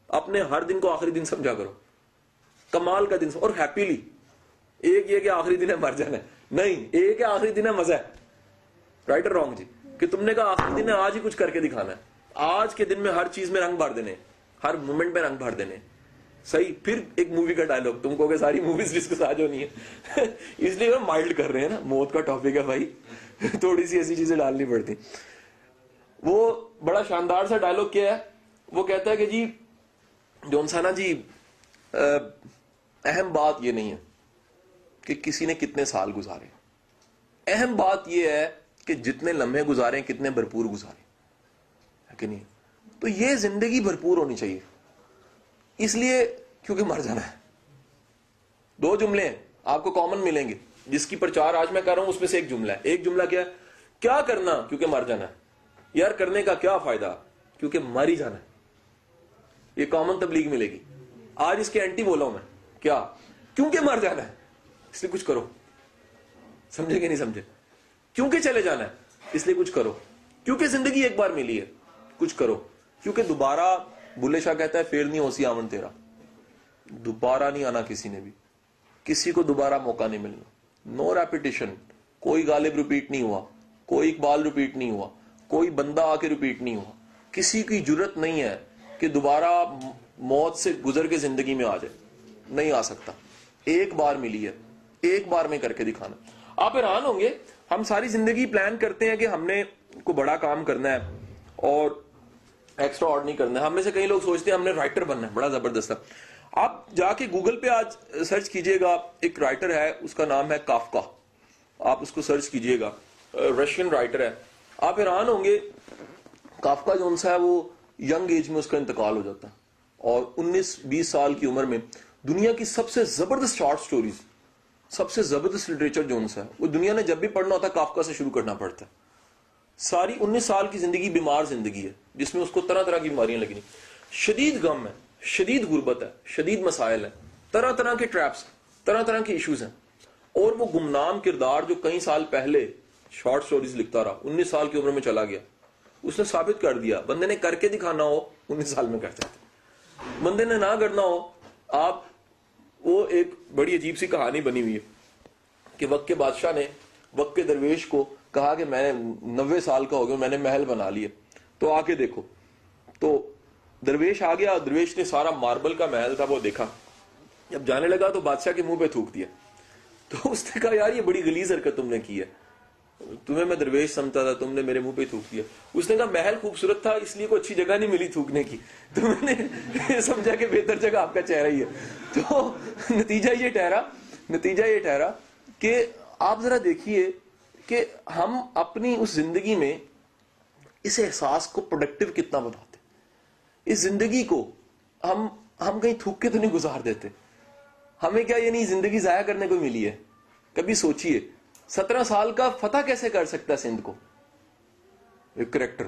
A: اپنے ہر دن کو آخری دن سمجھا کرو، کمال کا دن، اور ہیپیلی. ایک یہ کہ آخری دن ہے مر جانا ہے, نہیں, ایک ہے آخری دن ہے مزہ ہے. رائٹ اور رانگ جی, کہ تم نے کہا آخری دن ہے آج ہی کچھ کر کے دکھانا ہے, آج کے دن میں ہر چیز میں رنگ بھر دینے, ہر مومنٹ میں رنگ بھر دینے. صحیح. پھر ایک مووی کا ڈائلگ, تم کو کہ ساری موویز ڈسکس آج ہونی ہے اس لیے مائلڈ کر رہے ہیں نا, موت کا ٹاپک ہے بھائی, تھوڑی سی ایسی چیزیں ڈالنی پڑتی. وہ بڑا شاندار سا ڈائلگ کیا ہے, وہ کہتا ہے کہ جی جون سا نا جی, اہم بات یہ نہیں ہے کہ کسی نے کتنے سال گزارے, اہم بات یہ ہے کہ جتنے لمحے گزارے کتنے بھرپور گزارے, ہے کہ نہیں. تو یہ زندگی بھرپور ہونی چاہیے, اس لیے کیونکہ مر جانا ہے. دو جملے ہیں آپ کو کامن ملیں گے جس کی پرچار آج میں کر رہا ہوں, اس میں سے ایک جملہ ہے. ایک جملہ کیا ہے, کیا کرنا کیونکہ مر جانا ہے, یار کرنے کا کیا فائدہ کیونکہ مر ہی جانا ہے. یہ کامن تبلیغ ملے گی. آج اس کے اینٹی بولا ہوں میں, کیا, کیونکہ مر جانا ہے اس لیے کچھ کرو. سمجھے کہ نہیں سمجھے؟ کیونکہ چلے جانا ہے اس لیے کچھ کرو, کیونکہ زندگی ایک بار ملی ہے کچھ کرو, کیونکہ دوبارہ, بلے شاہ کہتا ہے پھر نہیں ہوسی آمن تیرا, دوبارہ نہیں آنا کسی نے بھی, کسی کو دوبارہ موقع نہیں ملنا. نو ریپیٹیشن, کوئی غالب ریپیٹ نہیں ہوا, کوئی اقبال ریپیٹ نہیں ہوا, کوئی بندہ آ کے ریپیٹ نہیں ہوا. کسی کی جرت نہیں ہے کہ دوبارہ موت سے گزر کے زندگی میں آ جائے, نہیں آ سکتا. ایک بار ملی ہے, ایک بار میں کر کے دکھانا. آپ حیران ہوں گے, ہم ساری زندگی پلان کرتے ہیں کہ ہم نے کوئی بڑا کام کرنا ہے اور ایکسٹرا آرڈنری کرنا ہے. ہم میں سے کئی لوگ سوچتے ہیں ہم نے رائٹر بننا ہے, بڑا زبردست ہے. آپ جا کے گوگل پہ آج سرچ کیجئے گا, ایک رائٹر ہے اس کا نام ہے کافکا, آپ اس کو سرچ کیجئے گا, رشین رائٹر ہے. آپ حیران ہوں گے, کافکا جو ہے وہ ینگ ایج میں اس کا انتقال ہو جاتا ہے, اور 19-20 سال کی عمر میں دنیا کی سب سے زبردست شارٹ سٹوریز, سب سے زبردست لٹریچر جو ہے وہ دنیا نے جب بھی پڑھنا ہوتا ہے کافکا سے شروع کرنا پڑتا ہے. ساری 19 سال کی زندگی بیمار زندگی ہے جس میں اس کو طرح طرح کی بیماریاں لگنی, شدید غم ہے, شدید غربت ہے, شدید مسائل ہیں, طرح طرح کے ٹریپس, طرح طرح کے ایشوز ہیں. اور وہ گمنام کردار جو کئی سال پہلے شارٹ سٹوریز لکھتا رہا, 19 سال کی عمر میں چلا گیا, اس نے ثابت کر دیا. بندے نے کر کے دکھانا ہو 19 سال میں کر جاتا, بندے نے نہ کرنا ہو. آپ, وہ ایک بڑی عجیب سی کہانی بنی ہوئی ہے کہ وقت کے بادشاہ نے وقت کے درویش کو کہا کہ میں 90 سال کا ہو گیا, میں نے محل بنا لیا, تو آ کے دیکھو. تو درویش آ گیا, درویش نے سارا ماربل کا محل تھا وہ دیکھا, جب جانے لگا تو بادشاہ کے منہ پہ تھوک دیا. تو اس نے کہا یار یہ بڑی غلیظ حرکت تم نے کی ہے, تمہیں میں درویش سمجھتا تھا, تم نے میرے منہ پہ تھوک دیا. اس نے کہا محل خوبصورت تھا اس لیے کوئی اچھی جگہ نہیں ملی تھوکنے کی, تو میں نے سمجھا کہ بہتر جگہ آپ کا چہرہ ہی ہے. تو نتیجہ یہ ٹھہرا کہ آپ ذرا دیکھیے کہ ہم اپنی اس زندگی میں اس احساس کو پروڈکٹیو کتنا بناتے. اس زندگی کو ہم کہیں تھوک کے تو نہیں گزار دیتے. ہمیں کیا یہ نہیں زندگی ضائع کرنے کو ملی ہے؟ کبھی سوچئے 17 سال کا فتح کیسے کر سکتا ہے سندھ کو؟ ایک کریکٹر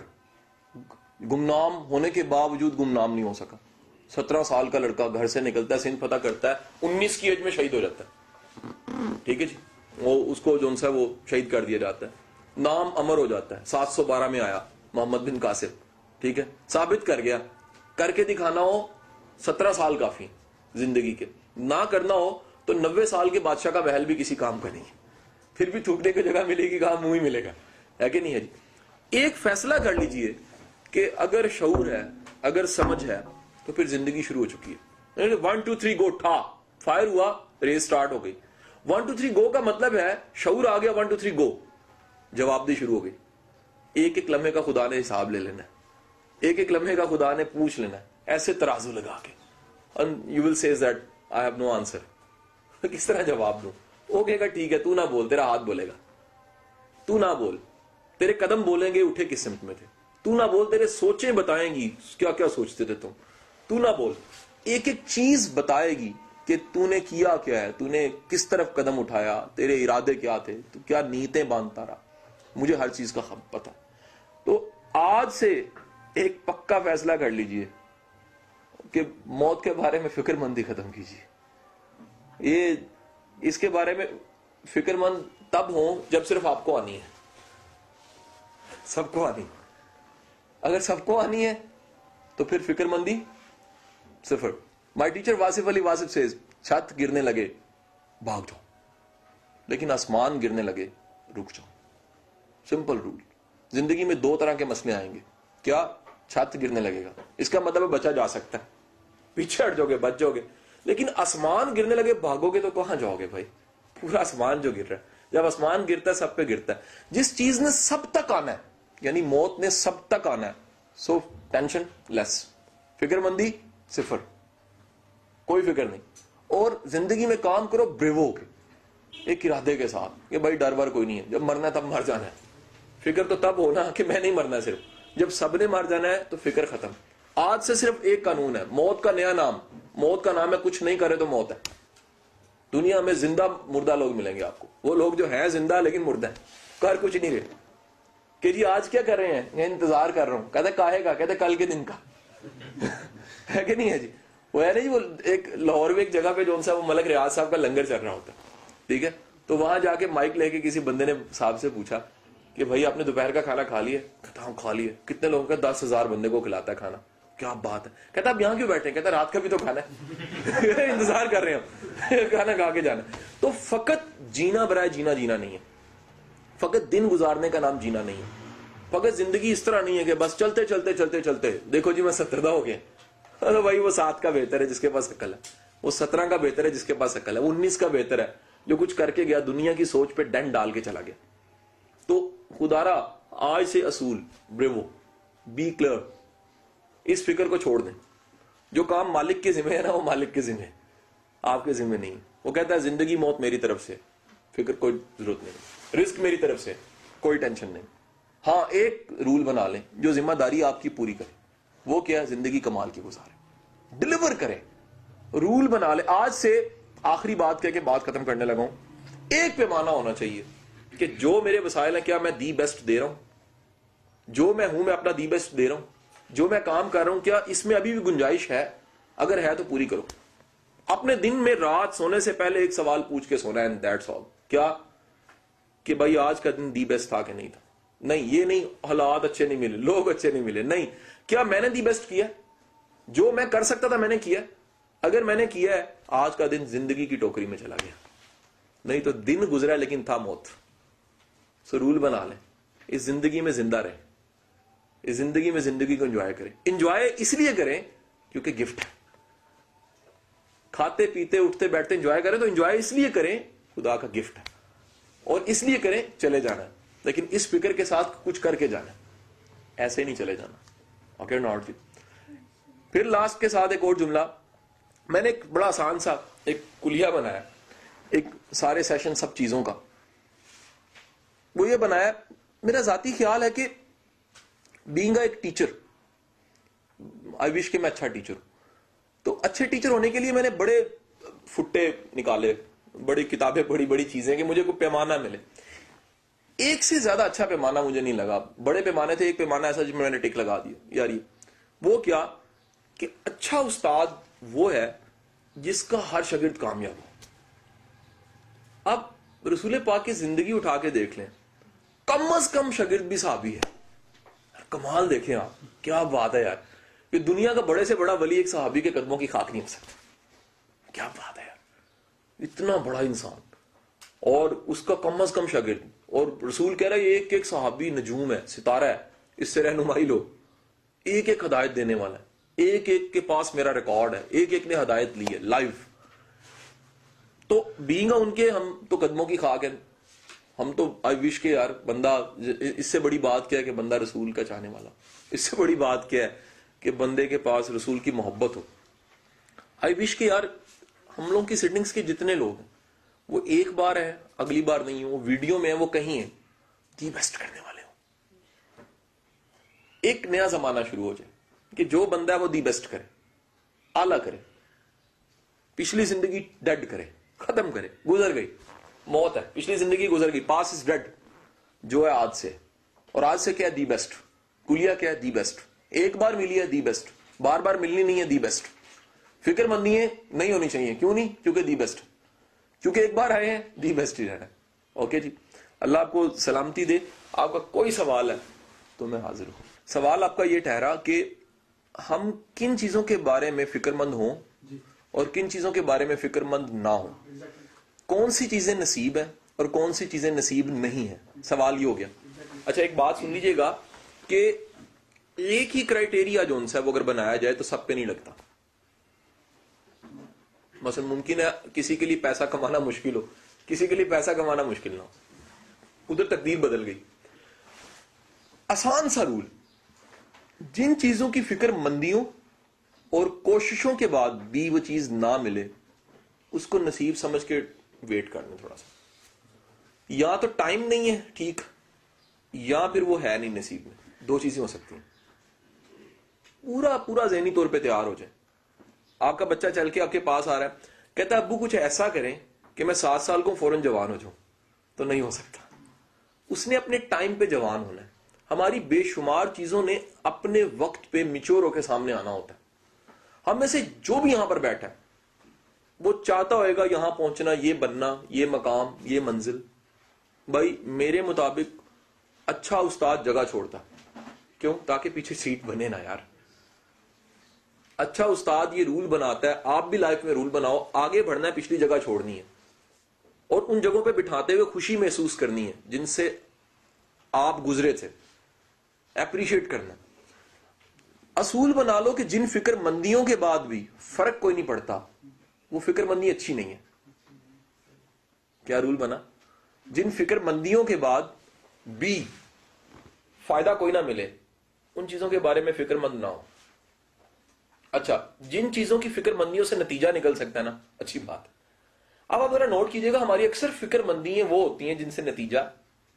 A: گمنام ہونے کے باوجود گمنام نہیں ہو سکا. 17 سال کا لڑکا گھر سے نکلتا ہے, سندھ فتح کرتا ہے, 19 کی ایج میں شہید ہو جاتا ہے. ٹھیک ہے جی, وہ اس کو جو ہے وہ شہید کر دیا جاتا ہے, نام امر ہو جاتا ہے. 712 میں آیا محمد بن قاسم, ٹھیک ہے, ثابت کر گیا. کر کے دکھانا ہو 17 سال کافی زندگی کے, نہ کرنا ہو تو 90 سال کے بادشاہ کا محل بھی کسی کام کا نہیں ہے. پھر بھی تھوکنے کی جگہ ملے گی, کہاں منہ ہی ملے گا, ہے کہ نہیں ہے جی. ایک فیصلہ کر لیجئے کہ اگر شعور ہے, اگر سمجھ ہے, تو پھر زندگی شروع ہو چکی ہے. 1 2 3 گو, ٹھا فائر ہوا, ریس سٹارٹ ہو گئی. 1 2 3 گو کا مطلب ہے شعور آ گیا, 1 2 3 گو, جواب دی شروع ہو گئی. ایک ایک لمحے کا خدا نے حساب لے لینا ہے, ایک ایک لمحے کا خدا نے پوچھ لینا ہے, ایسے ترازو لگا کے. And you will say that I have no answer. کس طرح جواب دوں؟ وہ کہے گا ٹھیک ہے تو نہ بول, تیرا ہاتھ بولے گا. تو نہ بول, تیرے قدم بولیں گے اٹھے کس سمت میں تھے. تو نہ بول, تیرے سوچیں بتائیں گی کیا کیا سوچتے تھے تم. تو نہ بول, ایک ایک چیز بتائے گی کہ تو نے کیا کیا ہے, تو نے کس طرف قدم اٹھایا, تیرے ارادے کیا تھے, تو کیا نیتیں باندھتا رہا. مجھے ہر چیز کا پتہ. تو آج سے ایک پکا فیصلہ کر لیجئے کہ موت کے بارے میں فکر مندی ختم کیجیے. یہ اس کے بارے میں فکر مند تب ہوں جب صرف آپ کو آنی ہے, سب کو آنی. اگر سب کو آنی ہے تو پھر فکر مندی صفر. My teacher Wasif Ali Wasif says, چھت گرنے لگے بھاگ جاؤ, لیکن آسمان گرنے لگے رک جاؤ. Simple rule. زندگی میں 2 طرح کے مسئلے آئیں گے. کیا؟ چھت گرنے لگے گا, اس کا مطلب بچا جا سکتا ہے, پیچھے ہٹ جاؤ گے, بچ جاؤ گے. لیکن آسمان گرنے لگے بھاگو گے تو کہاں جاؤ گے بھائی؟ پورا آسمان جو گر رہا ہے. جب آسمان گرتا ہے سب پہ گرتا ہے. جس چیز نے سب تک آنا ہے, یعنی موت نے سب تک آنا ہے, سو ٹینشن لیس, فکر مندی صفر, کوئی فکر نہیں. اور زندگی میں کام کرو بریوو کے, ایک ارادے کے ساتھ کہ بھائی ڈر ور کوئی نہیں ہے, جب مرنا ہے تب مر جانا ہے. فکر تو تب ہونا کہ میں نہیں مرنا, صرف جب سب نے مر جانا ہے تو فکر ختم. آج سے صرف ایک قانون ہے, موت کا نیا نام. موت کا نام ہے کچھ نہیں کرے تو موت ہے. دنیا میں زندہ مردہ لوگ ملیں گے آپ کو, وہ لوگ جو ہیں زندہ لیکن مردہ ہیں, کر کچھ نہیں رہے. کہ جی آج کیا کر رہے ہیں؟ میں انتظار کر رہا ہوں. کہتے کاہے کا؟ کہتے کل کے دن کا. ہے کہ نہیں ہے جی؟ وہ ہے نا جی, وہ ایک لاہور میں ایک جگہ پہ جو وہ ملک ریاض صاحب کا لنگر چل رہا ہوتا ہے, ٹھیک ہے, تو وہاں جا کے مائک لے کے کسی بندے نے صاحب سے پوچھا کہ بھائی آپ نے دوپہر کا کھانا کھا لیا؟ کہتا ہوں کھا لیا. کتنے لوگوں کا؟ 10,000 بندے کو کھلاتا ہے کھانا. کیا بات ہے. کہتا آپ یہاں کیوں بیٹھے ہیں؟ کہتا رات کا بھی تو کھانا ہے. انتظار کر رہے ہیں کھانا کھا کے جانا. تو فقط جینا برائے جینا جینا نہیں ہے, فقط دن گزارنے کا نام جینا نہیں ہے. فقط زندگی اس طرح نہیں ہے کہ بس چلتے چلتے چلتے چلتے دیکھو جی میں 17 ہو گیا. ارے بھائی وہ 7 کا بہتر ہے جس کے پاس عقل ہے, وہ 17 کا بہتر ہے جس کے پاس عقل ہے, وہ 19 کا بہتر ہے جو کچھ کر کے گیا, دنیا کی سوچ پہ ڈنڈ ڈال کے چلا گیا. تو خدارا آج سے اصول بریوو, بی کلیئر, اس فکر کو چھوڑ دیں. جو کام مالک کے ذمہ ہے نا, وہ مالک کے ذمہ ہے, آپ کے ذمہ نہیں. وہ کہتا ہے زندگی موت میری طرف سے, فکر کوئی ضرورت نہیں. رزق میری طرف سے, کوئی ٹینشن نہیں. ہاں ایک رول بنا لیں جو ذمہ داری آپ کی پوری کرے. وہ کیا؟ زندگی کمال کی گزارے, ڈلیور کریں. رول بنا لیں. آج سے آخری بات کہہ کے بات ختم کرنے لگا ہوں. ایک پیمانہ ہونا چاہیے کہ جو میرے وسائل ہیں کیا میں دی بیسٹ دے رہا ہوں, جو میں ہوں میں اپنا دی بیسٹ دے رہا ہوں, جو میں کام کر رہا ہوں کیا اس میں ابھی بھی گنجائش ہے؟ اگر ہے تو پوری کرو. اپنے دن میں رات سونے سے پہلے ایک سوال پوچھ کے سونا ہے, اینڈ دیٹس آل. کیا؟ کہ بھائی آج کا دن دی بیسٹ تھا کہ نہیں تھا. نہیں, یہ نہیں حالات اچھے نہیں ملے, لوگ اچھے نہیں ملے, نہیں, کیا میں نے دی بیسٹ کیا؟ جو میں کر سکتا تھا میں نے کیا. اگر میں نے کیا ہے, آج کا دن زندگی کی ٹوکری میں چلا گیا. نہیں تو دن گزرا لیکن تھا موت. سو رول بنا لیں, اس زندگی میں زندہ رہیں, اس زندگی میں زندگی کو انجوائے کریں. انجوائے اس لیے کریں کیونکہ گفٹ ہے. کھاتے پیتے اٹھتے بیٹھتے انجوائے کریں تو انجوائے اس لیے کریں, خدا کا گفٹ ہے, اور اس لیے کریں چلے جانا ہے, لیکن اس فکر کے ساتھ کچھ کر کے جانا ہے, ایسے ہی نہیں چلے جانا. اوکے ناٹ جی. پھر لاسٹ کے ساتھ ایک اور جملہ, میں نے ایک بڑا آسان سا ایک کلیہ بنایا, ایک سارے سیشن سب چیزوں کا. وہ یہ بنایا, میرا ذاتی خیال ہے کہ بینگ ایک ٹیچر, آئی وش کہ میں اچھا ٹیچر ہوں. تو اچھے ٹیچر ہونے کے لیے میں نے بڑے فٹے نکالے, بڑی کتابیں پڑھی, بڑی چیزیں, کہ مجھے کوئی پیمانہ ملے. ایک سے زیادہ اچھا پیمانہ مجھے نہیں لگا. بڑے پیمانے تھے, ایک پیمانہ ایسا جس میں نے ٹک لگا دیا یار یہ. وہ کیا کہ اچھا استاد وہ ہے جس کا ہر شاگرد کامیاب ہو. اب رسول پاک کی زندگی اٹھا کے دیکھ لیں, کم از کم شاگرد بھی صحابی ہے. کمال دیکھیں آپ, کیا بات ہے یار, کہ دنیا کا بڑے سے بڑا ولی ایک صحابی کے قدموں کی خاک نہیں ہو سکتا. کیا بات ہے یار, اتنا بڑا انسان اور اس کا کم از کم شاگرد. اور رسول کہہ رہا ہے یہ ایک ایک صحابی نجوم ہے, ستارہ ہے, اس سے رہنمائی لو. ایک ایک ہدایت دینے والا ہے, ایک ایک کے پاس میرا ریکارڈ ہے, ایک ایک نے ہدایت لی ہے لائیو. تو بینگ ان کے ہم تو قدموں کی خاک ہے. ہم تو آئی وش کہ یار بندہ, اس سے بڑی بات کیا ہے کہ بندہ رسول کا چاہنے والا, اس سے بڑی بات کیا ہے کہ بندے کے پاس رسول کی محبت ہو. آئی وش کہ یار ہم لوگوں کی سٹنگز کے جتنے لوگ ہیں وہ ایک بار ہے, اگلی بار نہیں, وہ ویڈیو میں ہے, وہ کہیں ہیں, دی بیسٹ کرنے والے ہوں. ایک نیا زمانہ شروع ہو جائے کہ جو بندہ ہے وہ دی بیسٹ کرے, اعلیٰ کرے. پچھلی زندگی ڈیڈ کرے, ختم کرے, گزر گئی, موت ہے, پچھلی زندگی گزر گئی, پاس از ڈیڈ. جو ہے آج سے, اور آج سے کیا ہے دی بیسٹ. کلیہ کیا ہے دی بیسٹ. ایک بار ملی ہے دی بیسٹ, بار بار ملنی نہیں ہے دی بیسٹ. فکر مندی ہے نہیں ہونی چاہیے, کیوں نہیں, کیونکہ دی بیسٹ, کیونکہ ایک بار آئے ہیں دی بیسٹ ہی رہنا. اوکے جی, اللہ آپ کو سلامتی دے. آپ کا کوئی سوال ہے تو میں حاضر ہوں. سوال آپ کا یہ ٹھہرا کہ ہم کن چیزوں کے بارے میں فکر مند ہوں اور کن چیزوں کے بارے میں فکر مند نہ ہوں. کون سی چیزیں نصیب ہیں اور کون سی چیزیں نصیب نہیں ہیں. سوال یہ ہو گیا. اچھا ایک بات سن لیجئے گا کہ ایک ہی کرائٹیریا جو ان سے وہ اگر بنایا جائے تو سب پہ نہیں لگتا. مثلا ممکن ہے کسی کے لیے پیسہ کمانا مشکل ہو, کسی کے لیے پیسہ کمانا مشکل نہ ہو, ادھر تقدیر بدل گئی. آسان سا رول, جن چیزوں کی فکر مندیوں اور کوششوں کے بعد بھی وہ چیز نہ ملے اس کو نصیب سمجھ کے ویٹ کرنا تھوڑا سا. یا تو ٹائم نہیں ہے ٹھیک, یا پھر وہ ہے نہیں نصیب میں. دو چیزیں ہو سکتی ہیں. پورا ذہنی طور پہ تیار ہو جائے. آپ کا بچہ چل کے آپ کے پاس آ رہا ہے, کہتا ہے ابو کچھ ایسا کریں کہ میں 7 سال کو فوراً جوان ہو جاؤں, تو نہیں ہو سکتا. اس نے اپنے ٹائم پہ جوان ہونا ہے. ہماری بے شمار چیزوں نے اپنے وقت پہ میچور ہو کے سامنے آنا ہوتا ہے. ہم میں سے جو بھی یہاں پر بیٹھا ہے وہ چاہتا ہوئے گا یہاں پہنچنا, یہ بننا, یہ مقام, یہ منزل. بھائی میرے مطابق اچھا استاد جگہ چھوڑتا. کیوں؟ تاکہ پیچھے سیٹ بنے نا یار. اچھا استاد یہ رول بناتا ہے, آپ بھی لائف میں رول بناؤ, آگے بڑھنا ہے, پچھلی جگہ چھوڑنی ہے, اور ان جگہوں پہ بٹھاتے ہوئے خوشی محسوس کرنی ہے جن سے آپ گزرے تھے, اپریشیٹ کرنا. اصول بنا لو کہ جن فکر مندیوں کے بعد بھی فرق کوئی نہیں پڑتا, وہ فکر مندی اچھی نہیں ہے. کیا رول بنا؟ جن فکر مندیوں کے بعد بھی فائدہ کوئی نہ ملے ان چیزوں کے بارے میں فکر مند نہ ہو. اچھا جن چیزوں کی فکر مندیوں سے نتیجہ نکل سکتا ہے نا, اچھی بات. اب آپ ذرا نوٹ کیجئے گا, ہماری اکثر فکر مندیاں وہ ہوتی ہیں جن سے نتیجہ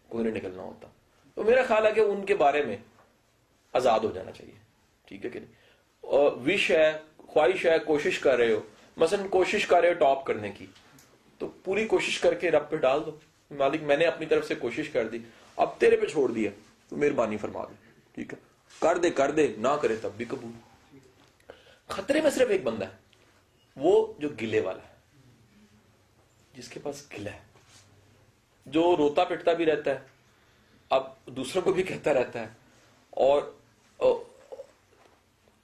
A: کوئی نہیں نکلنا ہوتا. تو میرا خیال ہے کہ ان کے بارے میں آزاد ہو جانا چاہیے. ٹھیک ہے کہ نہیں؟ وش ہے, خواہش ہے, کوشش کر رہے ہو, مثلا کوشش کر رہے ہو ٹاپ کرنے کی, تو پوری کوشش کر کے رب پہ ڈال دو, مالک میں نے اپنی طرف سے کوشش کر دی, اب تیرے پہ چھوڑ دیا, تو مہربانی فرما دے. ٹھیک ہے, کر دے, نہ کرے تب بھی قبول. خطرے میں صرف ایک بندہ ہے, وہ جو گلے والا ہے, جس کے پاس گلہ ہے, جو روتا پٹتا بھی رہتا ہے, اب دوسروں کو بھی کہتا رہتا ہے, اور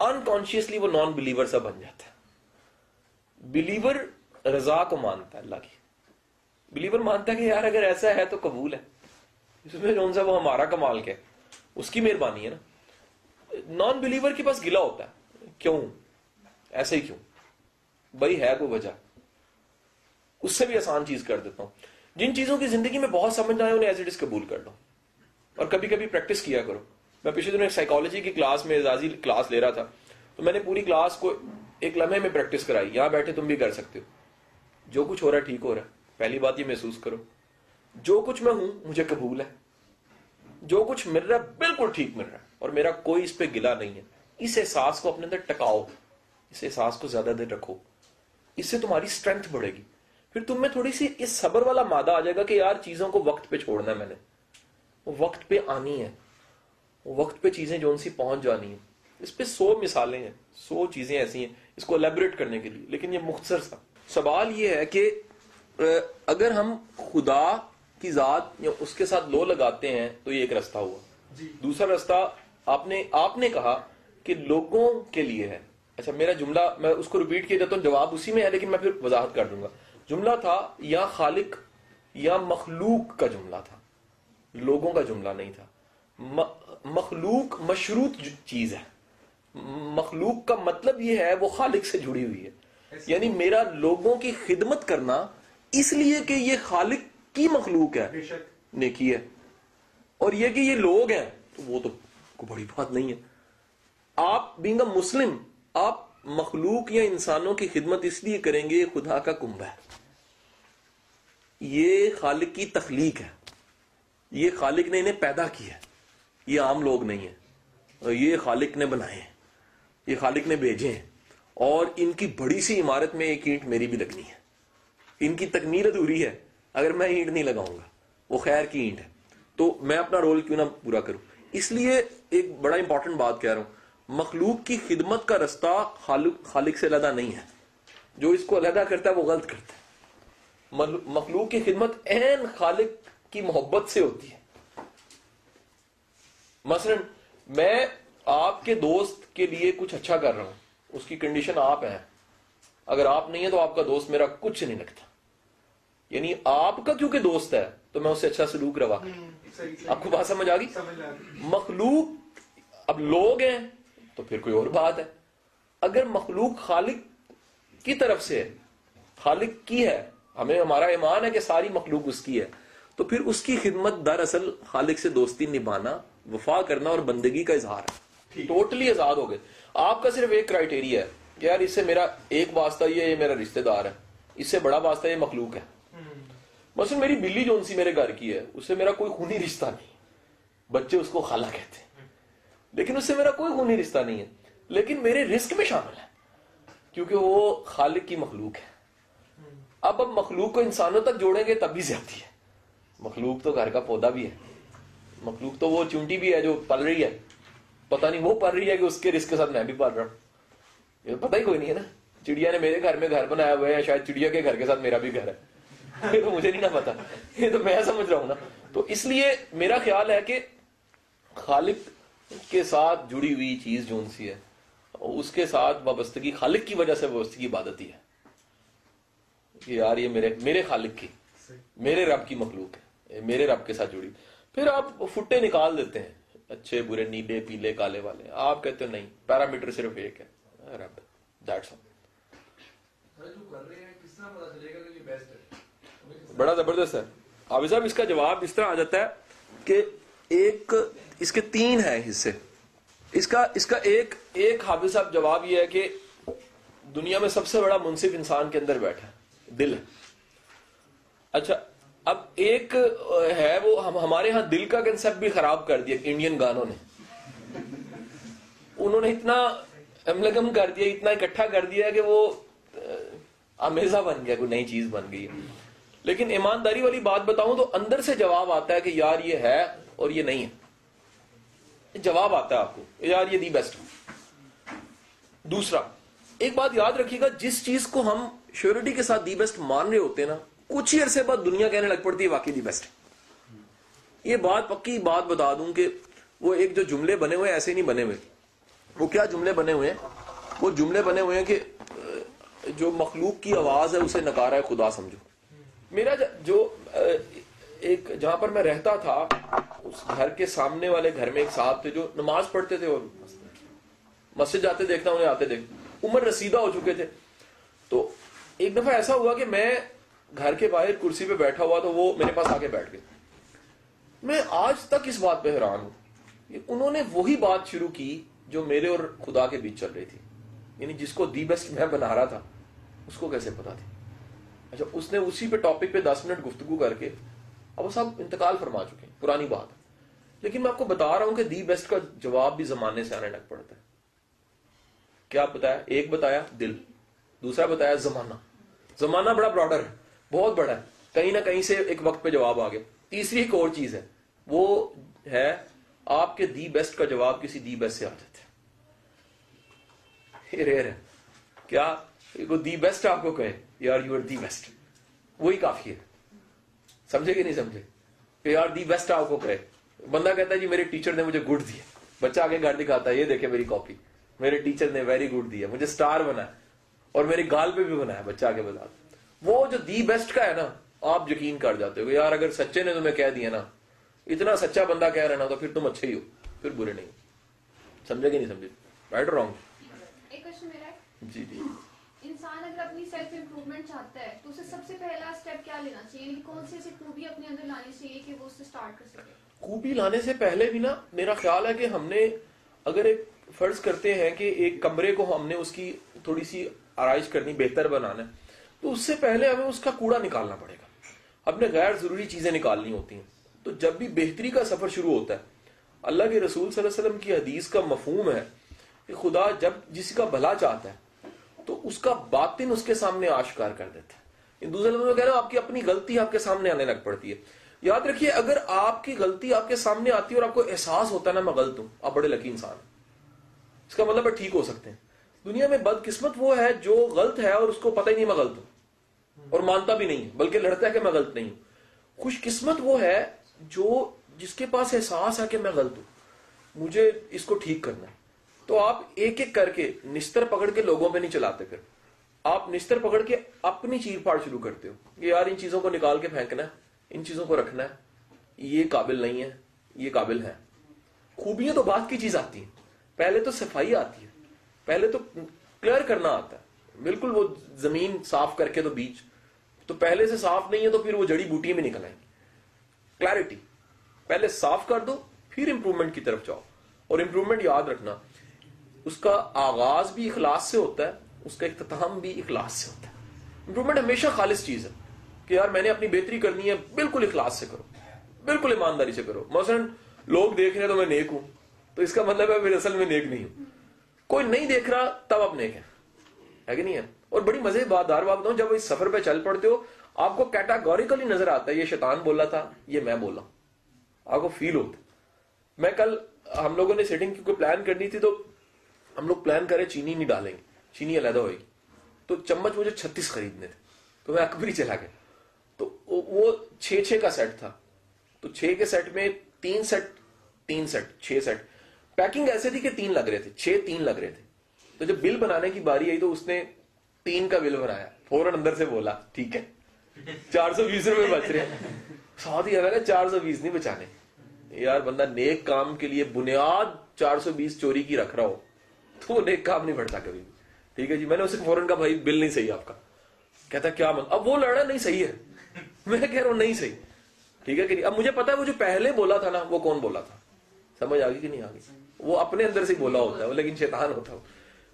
A: انکانشیسلی وہ نان بلیور سا بن جاتا ہے. بلیور رضا کو مانتا ہے اللہ کی. بلیور مانتا ہے کہ یار اگر ایسا ہے تو قبول ہے, اس میں جون سا وہ ہمارا کمال کیا, اس کی مہربانی ہے نا. نان بلیور کے پاس گلہ ہوتا ہے, کیوں ایسے ہی کیوں, بھائی ہے کوئی وجہ. اس سے بھی آسان چیز کر دیتا ہوں, جن چیزوں کی زندگی میں بہت سمجھ آئے انہیں ایز اٹ از قبول کر لو, اور کبھی کبھی پریکٹس کیا کرو. میں پچھلے دنوں ایک سائیکالوجی کی کلاس میں اعزازی کلاس لے رہا تھا, تو میں نے پوری کلاس کو ایک لمحے میں پریکٹس کرائی. یہاں بیٹھے تم بھی کر سکتے ہو. جو کچھ ہو رہا ہے ٹھیک ہو رہا ہے. پہلی بات یہ محسوس کرو, جو کچھ میں ہوں مجھے قبول ہے, جو کچھ مل رہا ہے بالکل ٹھیک مل رہا ہے, اور میرا کوئی اس پہ گلہ نہیں ہے. اس احساس کو اپنے اندر ٹکاؤ, اس احساس کو زیادہ دیر رکھو, اس سے تمہاری اسٹرینتھ بڑھے گی. پھر تم میں تھوڑی سی اس صبر والا مادہ آ جائے گا کہ یار چیزوں کو وقت پہ چھوڑنا ہے, میں نے وہ وقت پہ آنی ہے, وقت پہ چیزیں جو ان سی پہنچ جانی ہیں. اس پہ 100 مثالیں ہیں, 100 چیزیں ایسی ہیں اس کو الیبریٹ کرنے کے لیے, لیکن یہ مختصر سا سوال یہ ہے کہ اگر ہم خدا کی ذات یا اس کے ساتھ لو لگاتے ہیں تو یہ ایک رستہ ہوا. دوسرا رستہ آپ نے کہا کہ لوگوں کے لیے ہے. اچھا میرا جملہ میں اس کو ریپیٹ کیا جاتا ہوں, جواب اسی میں ہے لیکن میں پھر وضاحت کر دوں گا. جملہ تھا یا خالق یا مخلوق کا جملہ تھا, لوگوں کا جملہ نہیں تھا. مخلوق مشروط چیز ہے. مخلوق کا مطلب یہ ہے وہ خالق سے جڑی ہوئی ہے, یعنی میرا لوگوں کی خدمت کرنا اس لیے کہ یہ خالق کی مخلوق ہے, نیکی ہے. اور یہ کہ یہ لوگ ہیں تو وہ تو کوئی بڑی بات نہیں ہے. آپ بینگ اے مسلم آپ مخلوق یا انسانوں کی خدمت اس لیے کریں گے, خدا کا کنبہ ہے, یہ خالق کی تخلیق ہے, یہ خالق نے انہیں پیدا کیا ہے, یہ عام لوگ نہیں ہیں, یہ خالق نے بنائے ہیں, یہ خالق نے بھیجے ہیں. اور ان کی بڑی سی عمارت میں ایک اینٹ میری بھی لگنی ہے, ان کی تکمیل ادھوری ہے اگر میں اینٹ نہیں لگاؤں گا, وہ خیر کی اینٹ ہے, تو میں اپنا رول کیوں نہ پورا کروں. اس لیے ایک بڑا امپورٹنٹ بات کہہ رہا ہوں, مخلوق کی خدمت کا رستہ خالق سے علیحدہ نہیں ہے. جو اس کو علیحدہ کرتا ہے وہ غلط کرتا ہے. مخلوق کی خدمت عین خالق کی محبت سے ہوتی ہے. مثلا میں آپ کے دوست کے لیے کچھ اچھا کر رہا ہوں, اس کی کنڈیشن آپ ہیں, اگر آپ نہیں ہیں تو آپ کا دوست میرا کچھ نہیں لگتا. یعنی آپ کا کیونکہ دوست ہے تو میں اس سے اچھا سلوک روا. آپ کو بات سمجھ آ گئی؟ مخلوق اب لوگ ہیں تو پھر کوئی اور بات ہے. اگر مخلوق خالق کی طرف سے ہے, خالق کی ہے, ہمیں ہمارا ایمان ہے کہ ساری مخلوق اس کی ہے, تو پھر اس کی خدمت دراصل خالق سے دوستی نبھانا, وفا کرنا اور بندگی کا اظہار ہے. ٹوٹلی آزاد ہو گئے. آپ کا صرف ایک کرائٹیریا ہے کہ یار اس سے میرا ایک واسطہ یہ میرا رشتہ دار ہے, اس سے بڑا واسطہ یہ مخلوق ہے. مثلا میری بلی جو سی میرے گھر کی ہے اس سے میرا کوئی خونی رشتہ نہیں, بچے اس کو خالہ کہتے ہیں, لیکن اس سے میرا کوئی خونی رشتہ نہیں ہے, لیکن میرے رزق میں شامل ہے کیونکہ وہ خالق کی مخلوق ہے. اب مخلوق کو انسانوں تک جوڑیں گے تب بھی زیادتی ہے. مخلوق تو گھر کا پودا بھی ہے, مخلوق تو وہ چونٹی بھی ہے جو پل رہی ہے, پتہ نہیں وہ پل رہی ہے کہ اس کے رزق کے ساتھ میں بھی پل رہا ہوں, یہ پتہ ہی کوئی نہیں ہے نا. چڑیا نے میرے گھر میں گھر بنایا ہوا ہے, شاید چڑیا کے گھر کے ساتھ میرا بھی گھر ہے, یہ تو مجھے نہیں نا پتا, یہ تو میں سمجھ رہا ہوں نا. تو اس لیے میرا خیال ہے کہ خالق کے ساتھ جڑی ہوئی چیز جون سی ہے اس کے ساتھ وابستگی, خالق کی وجہ سے وابستگی عبادت ہی ہے کہ یار یہ میرے خالق کی, میرے رب کی مخلوق ہے, میرے رب کے ساتھ جڑی. پھر آپ فٹے نکال دیتے ہیں, اچھے برے, نیلے پیلے کالے والے, آپ کہتے ہیں نہیں پیرامیٹر صرف ایک ہے, رب. That's all. بڑا زبردست ہے حافظ صاحب. اس کا جواب اس طرح آ جاتا ہے کہ ایک اس کے 3 ہیں حصے. اس کا ایک حافظ صاحب جواب یہ ہے کہ دنیا میں سب سے بڑا منصف انسان کے اندر بیٹھا ہے, دل ہے. اچھا اب ایک ہے وہ ہمارے ہاں دل کا کنسپٹ بھی خراب کر دیا انڈین گانوں نے. انہوں نے اتنا املگم کر دیا, اتنا اکٹھا کر دیا کہ وہ آمیزہ بن گیا, کوئی نئی چیز بن گئی. لیکن ایمانداری والی بات بتاؤں تو اندر سے جواب آتا ہے کہ یار یہ ہے اور یہ نہیں ہے. جواب آتا ہے آپ کو یار یہ دی بیسٹ. دوسرا ایک بات یاد رکھیے گا, جس چیز کو ہم شیورٹی کے ساتھ دی بیسٹ مان رہے ہوتے ہیں نا, کچھ ہی عرصے بعد دنیا کہنے لگ پڑتی ہے واقعی دی بیسٹ. یہ بات پکی بات بتا دوں کہ وہ ایک جو جملے بنے ہوئے ایسے نہیں بنے ہوئے. وہ کیا جملے بنے ہوئے ہیں؟ وہ جملے بنے ہوئے ہیں کہ جو مخلوق کی آواز ہے اسے نکارا ہے خدا سمجھو. میرا جو ایک جہاں پر میں رہتا تھا اس گھر کے سامنے والے گھر میں ایک صاحب تھے جو نماز پڑھتے تھے اور مسجد جاتے دیکھتا انہیں آتے دیکھتا, عمر رسیدہ ہو چکے تھے. تو ایک دفعہ ایسا ہوا کہ میں گھر کے باہر کرسی پہ بیٹھا ہوا تو وہ میرے پاس آ کے بیٹھ گئے. میں آج تک اس بات پہ حیران ہوں, انہوں نے وہی بات شروع کی جو میرے اور خدا کے بیچ چل رہی تھی. یعنی جس کو دی بیسٹ میں بنا رہا تھا اس کو کیسے پتا تھی. اچھا اس نے اسی پہ ٹاپک پہ 10 منٹ گفتگو کر کے, اب وہ سب انتقال فرما چکے ہیں, پرانی بات ہے. لیکن میں آپ کو بتا رہا ہوں کہ دی بیسٹ کا جواب بھی زمانے سے آنے لگ پڑتا ہے. کیا بتایا؟ ایک بتایا دل, دوسرا بتایا زمانہ. زمانہ بڑا براڈر ہے, بہت بڑا ہے, کہیں نہ کہیں سے ایک وقت پہ جواب آ گیا. تیسری ایک اور چیز ہے, وہ ہے آپ کے دی بیسٹ کا جواب کسی دی بیسٹ سے آ جاتا ہے. یہ ریئر ہے. کیا دی بیسٹ آپ کو کہے یار یو آر دی بیسٹ, وہی کافی ہے. سمجھے کہ نہیں سمجھے کہ یار دی بیسٹ آپ کو کہے. بندہ کہتا ہے جی میرے ٹیچر نے مجھے گڈ دیا, بچہ آگے گھر دکھاتا ہے یہ دیکھے میری کاپی, میرے ٹیچر نے ویری گڈ دیا, مجھے سٹار بنا اور میری گال پہ بھی بنا ہے, بچہ آگے بتا. وہ جو دی بیسٹ کا ہے نا, آپ یقین کر جاتے ہو یار اگر سچے نے تمہیں کہہ دیا نا, اتنا سچا بندہ کہہ رہا نا, تو پھر تم اچھے ہی ہو, پھر برے نہیں. سمجھے کہ نہیں سمجھے؟ رائٹ اور رانگ؟
B: ایک کوشچن میرا ہے.
A: جی جی.
B: انسان اگر اپنی سیلف امپروومنٹ چاہتا ہے تو اسے سب سے پہلا اسٹیپ کیا لینا چاہیے, یعنی کون سی ایسی خوبی اپنے اندر لانی چاہیے کہ وہ اس سے اسٹارٹ کر سکے؟
A: خوبی لانے سے پہلے بھی نا میرا خیال ہے کہ ہم نے اگر ایک فرض کرتے ہیں کہ ایک کمرے کو ہم نے اس کی تھوڑی سی آرائش کرنی, بہتر بنانا ہے, تو اس سے پہلے ہمیں اس کا کوڑا نکالنا پڑے گا, اپنے غیر ضروری چیزیں نکالنی ہوتی ہیں. تو جب بھی بہتری کا سفر شروع ہوتا ہے, اللہ کے رسول صلی اللہ علیہ وسلم کی حدیث کا مفہوم ہے کہ خدا جب کسی کا بھلا چاہتا ہے تو اس کا باطن اس کے سامنے آشکار کر دیتا ہے. دوسرے لفظوں میں کہہ رہا ہوں آپ کی اپنی غلطی آپ کے سامنے آنے لگ پڑتی ہے. یاد رکھیے اگر آپ کی غلطی آپ کے سامنے آتی ہے اور آپ کو احساس ہوتا ہے نا میں غلط ہوں, آپ بڑے لکی انسان ہیں. اس کا مطلب ہے ٹھیک ہو سکتے ہیں. دنیا میں بدقسمت وہ ہے جو غلط ہے اور اس کو پتہ ہی نہیں میں غلط ہوں اور مانتا بھی نہیں, بلکہ لڑتا ہے کہ میں غلط نہیں ہوں. خوش قسمت وہ ہے جو جس کے پاس احساس ہے کہ میں غلط ہوں, مجھے اس کو ٹھیک کرنا ہے. تو آپ ایک ایک کر کے نستر پکڑ کے لوگوں پہ نہیں چلاتے, پھر آپ نشتر پکڑ کے اپنی چیر پھاڑ شروع کرتے ہو کہ یار ان چیزوں کو نکال کے پھینکنا ہے, ان چیزوں کو رکھنا ہے, یہ قابل نہیں ہے, یہ قابل ہے. خوبیاں تو بعد کی چیز آتی ہیں, پہلے تو صفائی آتی ہے, پہلے تو کلیئر کرنا آتا ہے. بالکل وہ زمین صاف کر کے تو بیج تو پہلے سے صاف نہیں ہے تو پھر وہ جڑی بوٹیاں بھی نکل آئیں گی. کلیئرٹی پہلے صاف کر دو, پھر امپروومنٹ کی طرف جاؤ. اور امپروومنٹ یاد رکھنا, اس کا آغاز بھی اخلاص سے ہوتا ہے, اس کا اختتام بھی اخلاص سے ہوتا ہے. امپروومنٹ ہمیشہ خالص چیز ہے کہ یار میں نے اپنی بہتری کرنی ہے, بالکل اخلاص سے کرو, بالکل ایمانداری سے کرو. مثلا لوگ دیکھ رہے ہیں تو میں نیک ہوں, تو اس کا مطلب ہے پھر اصل میں نیک نہیں ہوں. کوئی نہیں دیکھ رہا تب آپ نیک ہے کہ نہیں ہے. اور بڑی مزے بات بتاؤں, جب اس سفر پہ چل پڑتے ہو آپ کو کیٹاگوریکلی نظر آتا ہے یہ شیطان بولا تھا, یہ میں بولا, آپ کو فیل ہوتا. میں کل ہم لوگوں نے سیٹنگ کیونکہ پلان کرنی تھی تو ہم لوگ پلان کرے چینی نہیں ڈالیں گے, چینی علیحدہ ہوئے گی. تو چمچ مجھے 36 خریدنے تھے تو میں اکبری چلا گیا. تو وہ 6 کا سیٹ تھا, تو 6 کے سیٹ میں 3 سیٹ 6 سیٹ. پیکنگ ایسے تھی کہ 3 لگ رہے تھے, 3 لگ رہے تھے. تو جب بل بنانے کی باری آئی تو اس نے 3 کا بل بنایا, فوراً اندر سے بولا ٹھیک ہے 420 روپے بچ رہے ہیں. ساتھ ہی 420 نہیں بچانے. یار بندہ نیک کام کے لیے بنیاد 420 چوری کی رکھ رہا ہو تو وہ نیک کام نہیں بڑھتا کبھی. ٹھیک ہے جی, میں نے اسے فوراً کہا بھائی بل نہیں صحیح آپ کا. کہتا کیا اب وہ لڑا نہیں صحیح ہے, میں کہہ رہا ہوں نہیں صحیح. ٹھیک ہے کہ نہیں. اب مجھے پتا ہے وہ جو پہلے بولا تھا نا وہ کون بولا تھا, سمجھ آ گئی کہ نہیں آ گئی. وہ اپنے اندر سے بولا ہوتا ہے وہ, لیکن شیطان ہوتا ہے.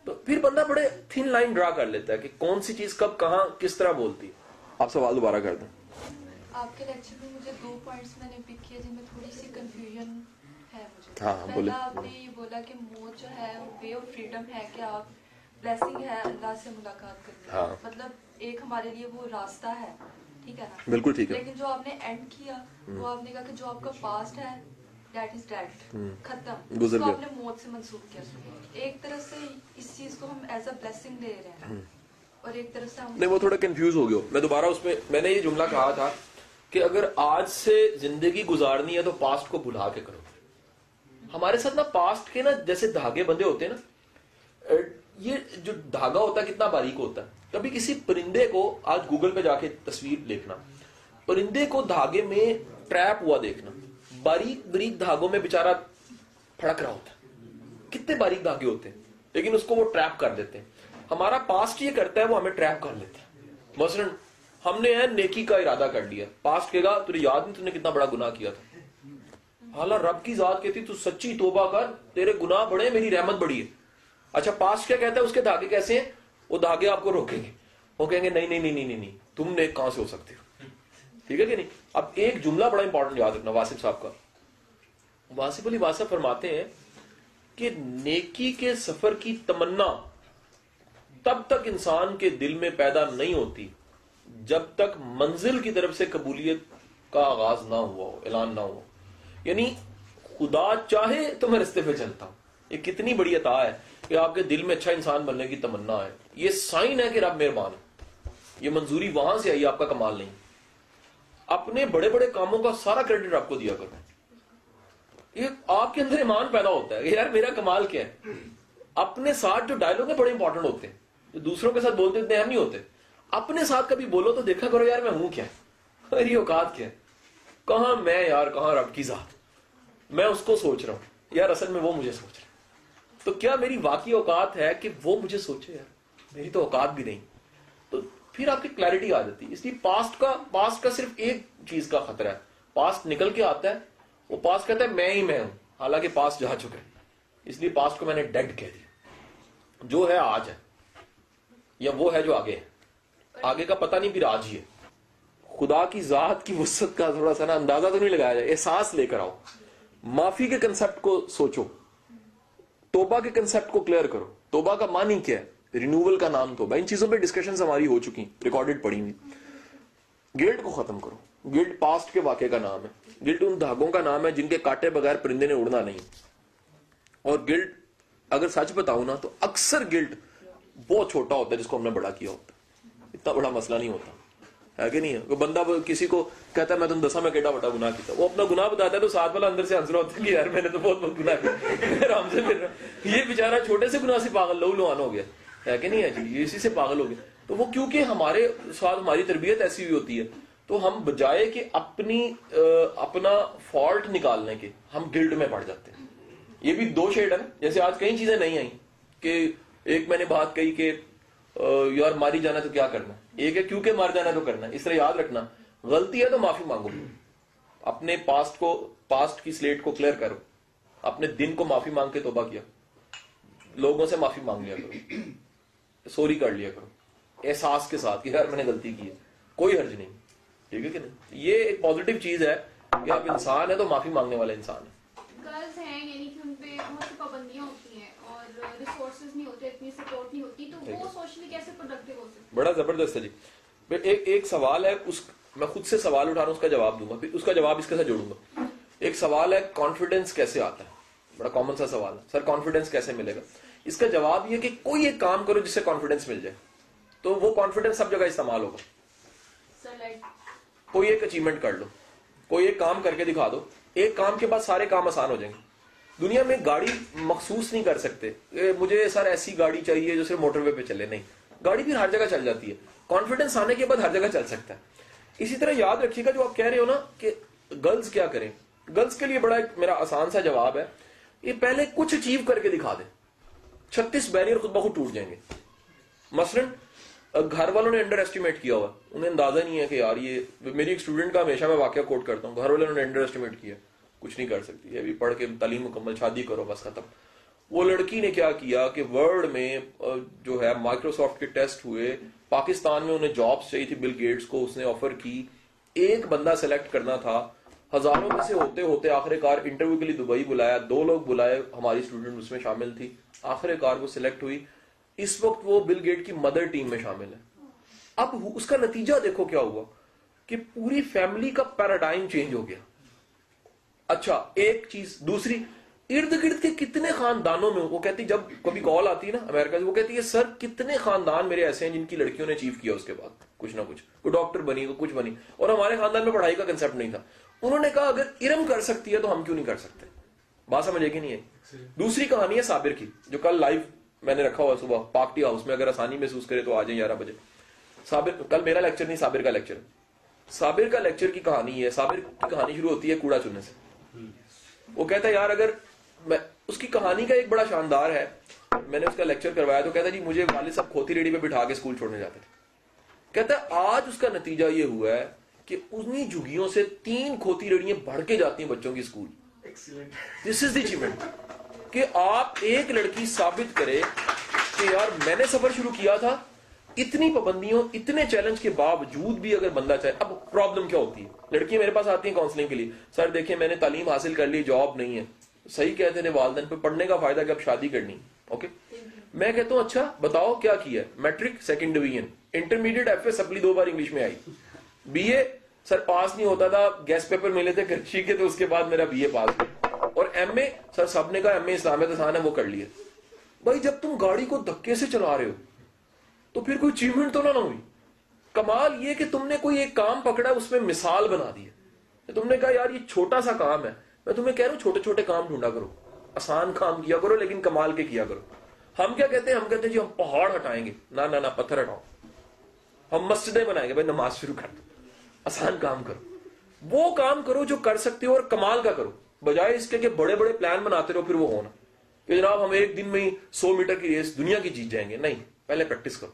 A: تو پھر بندہ بڑے تھن لائن ڈرا کر لیتا ہے کہ کون سی چیز کب کہاں کس طرح بولتی ہے. آپ سوال دوبارہ کر دیں.
C: آپ کے لیکچر میں مجھے 2 پوائنٹس میں نے پک کیے جن میں تھوڑی سی کنفیوژن ہے مجھے. پہلا آپ نے یہ بولا کہ موت جو ہے وے آف فریڈم ہے کہ آپ بلیسنگ ہے اللہ سے ملاقات کرنا, مطلب ایک ہمارے لیے وہ راستہ ہے, ٹھیک ہے نا,
A: بالکل ٹھیک ہے.
C: لیکن جو آپ نے اینڈ کیا وہ آپ نے کہا کہ جو آپ کا پاسٹ ہے دیٹ از ڈیڈ, ختم, اس کو آپ نے موت سے منسوخ کیا. ایک طرف سے اس چیز کو ہم ایز اے بلیسنگ لے رہے ہیں اور ایک طرف سے ہم
A: نہیں, وہ تھوڑا کنفیوز ہو گیا. میں دوبارہ اس میں نے یہ جملہ کہا تھا کہ اگر آج سے زندگی گزارنی ہے تو پاسٹ کو بھلا کے کرو. ہمارے ساتھ نا پاسٹ کے نا جیسے دھاگے بندے ہوتے ہیں نا, یہ جو دھاگا ہوتا ہے کتنا باریک ہوتا ہے. کبھی کسی پرندے کو, آج گوگل پہ جا کے تصویر دیکھنا, پرندے کو دھاگے میں ٹریپ ہوا دیکھنا, باریک باریک دھاگوں میں بےچارا پھڑک رہا ہوتا ہے, کتنے باریک دھاگے ہوتے ہیں, لیکن اس کو وہ ٹریپ کر دیتے ہیں. ہمارا پاسٹ یہ کرتا ہے, وہ ہمیں ٹریپ کر لیتا ہے. مثلا ہم نے نیکی کا ارادہ کر لیا, پاسٹ کہے گا تجھے یاد نہیں تم نے کتنا بڑا گناہ کیا تھا, حالانکہ رب کی ذات کہتی تو سچی توبہ کر, تیرے گناہ بڑے میری رحمت بڑی ہے. اچھا پاسٹ کیا کہتا ہے, اس کے دھاگے کیسے ہیں, وہ دھاگے آپ کو روکیں گے, وہ کہیں گے نہیں نہیں نہیں نہیں نہیں تم نیک کہاں سے ہو سکتے ہو. ٹھیک ہے کہ نہیں. اب ایک جملہ بڑا امپورٹنٹ یاد رکھنا واصف صاحب کا. واصف علی واصف فرماتے ہیں کہ نیکی کے سفر کی تمنا تب تک انسان کے دل میں پیدا نہیں ہوتی جب تک منزل کی طرف سے قبولیت کا آغاز نہ ہوا ہو, اعلان نہ ہو. یعنی خدا چاہے تو میں رستے پہ چلتا ہوں. یہ کتنی بڑی عطا ہے کہ آپ کے دل میں اچھا انسان بننے کی تمنا ہے. یہ سائن ہے کہ رب مہربان ہے. یہ منظوری وہاں سے آئی, آپ کا کمال نہیں. اپنے بڑے بڑے کاموں کا سارا کریڈٹ آپ کو دیا کرو. یہ آپ کے اندر ایمان پیدا ہوتا ہے کہ یار میرا کمال کیا ہے. اپنے ساتھ جو ڈائلوگ ہیں بڑے امپورٹنٹ ہوتے ہیں, جو دوسروں کے ساتھ بولتے اتنے اہم نہیں ہوتے. اپنے ساتھ کبھی بولو تو دیکھا کرو یار میں ہوں کیا, میری اوقات کیا ہے, کہاں میں یار کہاں رب کی ذات. میں اس کو سوچ رہا ہوں یار, اصل میں وہ مجھے سوچ رہا ہے. تو کیا میری واقعی اوقات ہے کہ وہ مجھے سوچے, یار میری تو اوقات بھی نہیں. تو پھر آپ کی کلیئرٹی آ جاتی. اس لیے پاسٹ کا صرف ایک چیز کا خطرہ ہے, پاسٹ نکل کے آتا ہے, وہ پاسٹ کہتا ہے میں ہی میں ہوں, حالانکہ پاسٹ جا چکا ہے. اس لیے پاسٹ کو میں نے ڈیڈ کہہ دیا. جو ہے آج ہے, یا وہ ہے جو آگے ہے. آگے کا پتہ نہیں, پھر آج ہی ہے. خدا کی ذات کی وسعت کا تھوڑا سا نا اندازہ تو نہیں لگایا جائے, احساس لے کر آؤ. معافی کے کنسپٹ کو سوچو, توبہ کے کنسپٹ کو کلیئر کرو. توبہ کا معنی کیا ہے, رینیول کا نام توبہ. ان چیزوں پہ ڈسکشنز ہماری ہو چکی, ریکارڈڈ پڑی ہوئی. گلٹ کو ختم کرو. گلٹ پاسٹ کے واقعے کا نام ہے. گلٹ ان دھاگوں کا نام ہے جن کے کاٹے بغیر پرندے نے اڑنا نہیں. اور گلٹ اگر سچ بتاؤں نا تو اکثر گلٹ بہت چھوٹا ہوتا ہے جس کو ہم نے بڑا کیا ہوتا ہے. اتنا بڑا مسئلہ نہیں ہوتا ہے کہ نہیں ہے. بندہ کسی کو کہتا ہے میں تم دسا میں کیٹا بڑا گناہ کیا, وہ اپنا گناہ بتاتا ہے تو ساتھ والا اندر سے ہنس رہا ہوتا ہے کہ یار میں نے تو بہت بہت گناہ کیا, آرام سے پھر رہا. یہ بیچارہ چھوٹے سے گناہ سے پاگل لہو لہان ہو گیا ہے کہ نہیں ہے جی, یہ اسی سے پاگل ہو گیا. تو وہ کیونکہ ہمارے ساتھ ہماری تربیت ایسی ہوئی ہوتی ہے تو ہم بجائے کہ اپنا فالٹ نکالنے کے ہم گلٹ میں پڑ جاتے ہیں. یہ بھی دو شیڈ ہے نا, جیسے آج کئی چیزیں نہیں آئیں کہ ایک میں نے بات کہی کہ یار ماری جانا تو کیا کرنا, ایک ہے کیونکہ مار جانا تو کرنا. اس طرح یاد رکھنا, غلطی ہے تو معافی مانگو, اپنے پاسٹ کی سلیٹ کو کلیئر کرو, اپنے دن کو معافی مانگ کے توبہ کیا, لوگوں سے معافی مانگ لیا کرو, سوری کر لیا کرو احساس کے ساتھ کہ یار میں نے غلطی کی ہے, کوئی حرج نہیں, ٹھیک ہے کہ نہیں. یہ ایک پازیٹیو چیز ہے کہ آپ انسان ہے تو معافی مانگنے والا انسان ہے.
B: گرلز ہیں یعنی کہ ان پہ بہت سی پابندیاں ہوتی ہیں اور ریسورسز نہیں ہوتے, اتنی سپورٹ نہیں ہوتی, تو وہ سوشلی کیسے پروڈکٹیو ہو سکتے؟ بڑا
A: زبردست ہے جی. ایک سوال ہے, میں خود سے سوال اٹھا رہا ہوں, اس کا جواب دوں گا, پھر اس کا جواب اس کے ساتھ جوڑوں گا. ایک سوال ہے کانفیڈنس کیسے آتا ہے, بڑا کامن سا سوال ہے, سر کانفیڈنس کیسے ملے گا. اس کا جواب یہ کہ کوئی ایک کام کرو جس سے کانفیڈنس مل جائے, تو وہ کانفیڈنس سب جگہ استعمال ہوگا. کوئی ایک اچیومنٹ کر لو, کوئی ایک کام کر کے دکھا دو, ایک کام کے بعد سارے کام آسان ہو جائیں گے. دنیا میں گاڑی مخصوص نہیں کر سکتے مجھے سر ایسی گاڑی چاہیے جو صرف موٹر وے پہ چلے, نہیں, گاڑی بھی ہر جگہ چل جاتی ہے. کانفیڈنس آنے کے بعد ہر جگہ چل سکتا ہے. اسی طرح یاد رکھیے گا جو آپ کہہ رہے ہو نا کہ گرلز کیا کریں, گرلز کے لیے بڑا ایک میرا آسان سا جواب ہے, یہ پہلے کچھ اچیو کر کے دکھا دیں, 36 بیریئر خود بخود ٹوٹ جائیں گے. مثلاً گھر والوں نے انڈر ایسٹیمیٹ کیا ہوا, انہیں اندازہ نہیں ہے کہ یار یہ, میری ایک اسٹوڈنٹ کا ہمیشہ میں واقعہ کوٹ کرتا ہوں, گھر والوں نے انڈر ایسٹیمیٹ کیا, کچھ نہیں کر سکتی, ابھی پڑھ کے تعلیم مکمل, شادی کرو بس ختم. وہ لڑکی نے کیا کیا کہ ورلڈ میں جو ہے مائکروسافٹ کے ٹیسٹ ہوئے, پاکستان میں انہیں جابس چاہیے تھی, بل گیٹس کو اس نے آفر کی, ایک بندہ سلیکٹ کرنا تھا, ہزاروں میں سے ہوتے ہوتے آخر کار انٹرویو کے لیے دبئی بلایا, 2 لوگ بلائے, ہماری اسٹوڈنٹ اس میں شامل تھی, آخر کار وہ سلیکٹ ہوئی. اس وقت وہ بل گیٹ کی مدر ٹیم میں شامل ہے. اب اس کا نتیجہ دیکھو کیا ہوا کہ پوری فیملی کا پیراڈائم چینج ہو گیا. اچھا ایک چیز, دوسری, ارد گرد کے کتنے خاندانوں میں, وہ کہتی جب کبھی کال آتی ہے نا امریکہ سے, وہ کہتی ہے سر کتنے خاندان میرے ایسے ہیں جن کی لڑکیوں نے اچیو کیا اس کے بعد کچھ نہ کچھ, کوئی ڈاکٹر بنی, کوئی کچھ بنی, اور ہمارے خاندان میں پڑھائی کا کنسپٹ نہیں تھا. انہوں نے کہا اگر ارم کر سکتی ہے تو ہم کیوں نہیں کر سکتے. بات سمجھے کہ نہیں ہے. دوسری کہانی ہے صابر کی, جو کل لائیو میں نے رکھا ہوا صبح پاک ٹی ہاؤس میں, اگر آسانی محسوس کرے تو آ جائیں 11 بجے. صابر, کل میرا لیکچر نہیں, صابر کا لیکچر. صابر کا لیکچر کی کہانی ہے, صابر کی کہانی شروع ہوتی ہے کوڑا چننے سے. وہ کہتا ہے یار اگر اس کی کہانی کا ایک بڑا شاندار ہے, میں نے اس کا لیکچر کروایا تو کہتا ہے جی مجھے والد صاحب کھوتی ریڈی پہ بٹھا کے اسکول چھوڑنے جاتے تھے. کہتا ہے آج اس کا نتیجہ یہ ہوا ہے کہ انہی جھگیوں سے 3 کھوتی ریڑیاں بڑھ کے جاتی ہیں بچوں کی school. This is the achievement کہ آپ ایک لڑکی ثابت کرے کہ یار میں نے سفر شروع کیا تھا, اتنی پابندیوں, اتنے چیلنج کے باوجود بھی اگر بندہ چاہے. اب پرابلم کیا ہوتی ہے, لڑکیاں میرے پاس آتی ہیں کاؤنسلنگ کے لیے, سر دیکھیں میں نے تعلیم حاصل کر لی, جاب نہیں ہے. صحیح کہتے ہیں والدین پہ, پڑھنے کا فائدہ کہ اب شادی کرنی. اوکے, میں کہتا ہوں اچھا بتاؤ کیا کیا, matric 2nd division, intermediate F A supply 2 بار انگلش میں آئی, بی اے سر پاس نہیں ہوتا تھا, گیس پیپر ملے تھے کرچی کے, تو اس کے بعد میرا بی اے پاس ہوا, اور ایم اے سر سب نے کہا ایم اے اسلامیت آسان ہے وہ کر لیا. بھائی جب تم گاڑی کو دھکے سے چلا رہے ہو تو پھر کوئی اچیومنٹ تو نہ ہوئی. کمال یہ کہ تم نے کوئی ایک کام پکڑا, اس میں مثال بنا دی ہے, تم نے کہا یار یہ چھوٹا سا کام ہے. میں تمہیں کہہ رہا ہوں چھوٹے چھوٹے کام ڈھونڈا کرو, آسان کام کیا کرو, لیکن کمال کے کیا کرو. ہم کیا کہتے ہیں, ہم کہتے ہیں جی ہم پہاڑ ہٹائیں گے, نہ پتھر ہٹاؤ. ہم مسجدیں بنائیں گے, بھائی نماز شروع کر دو. آسان کام کرو, وہ کام کرو جو کر سکتے ہو اور کمال کا کرو, بجائے اس کے کہ بڑے بڑے پلان بناتے رہو پھر وہ ہونا کہ جناب ہم ایک دن میں ہی 100 میٹر کی ریس دنیا کی جیت جائیں گے. نہیں, پہلے پریکٹس کرو,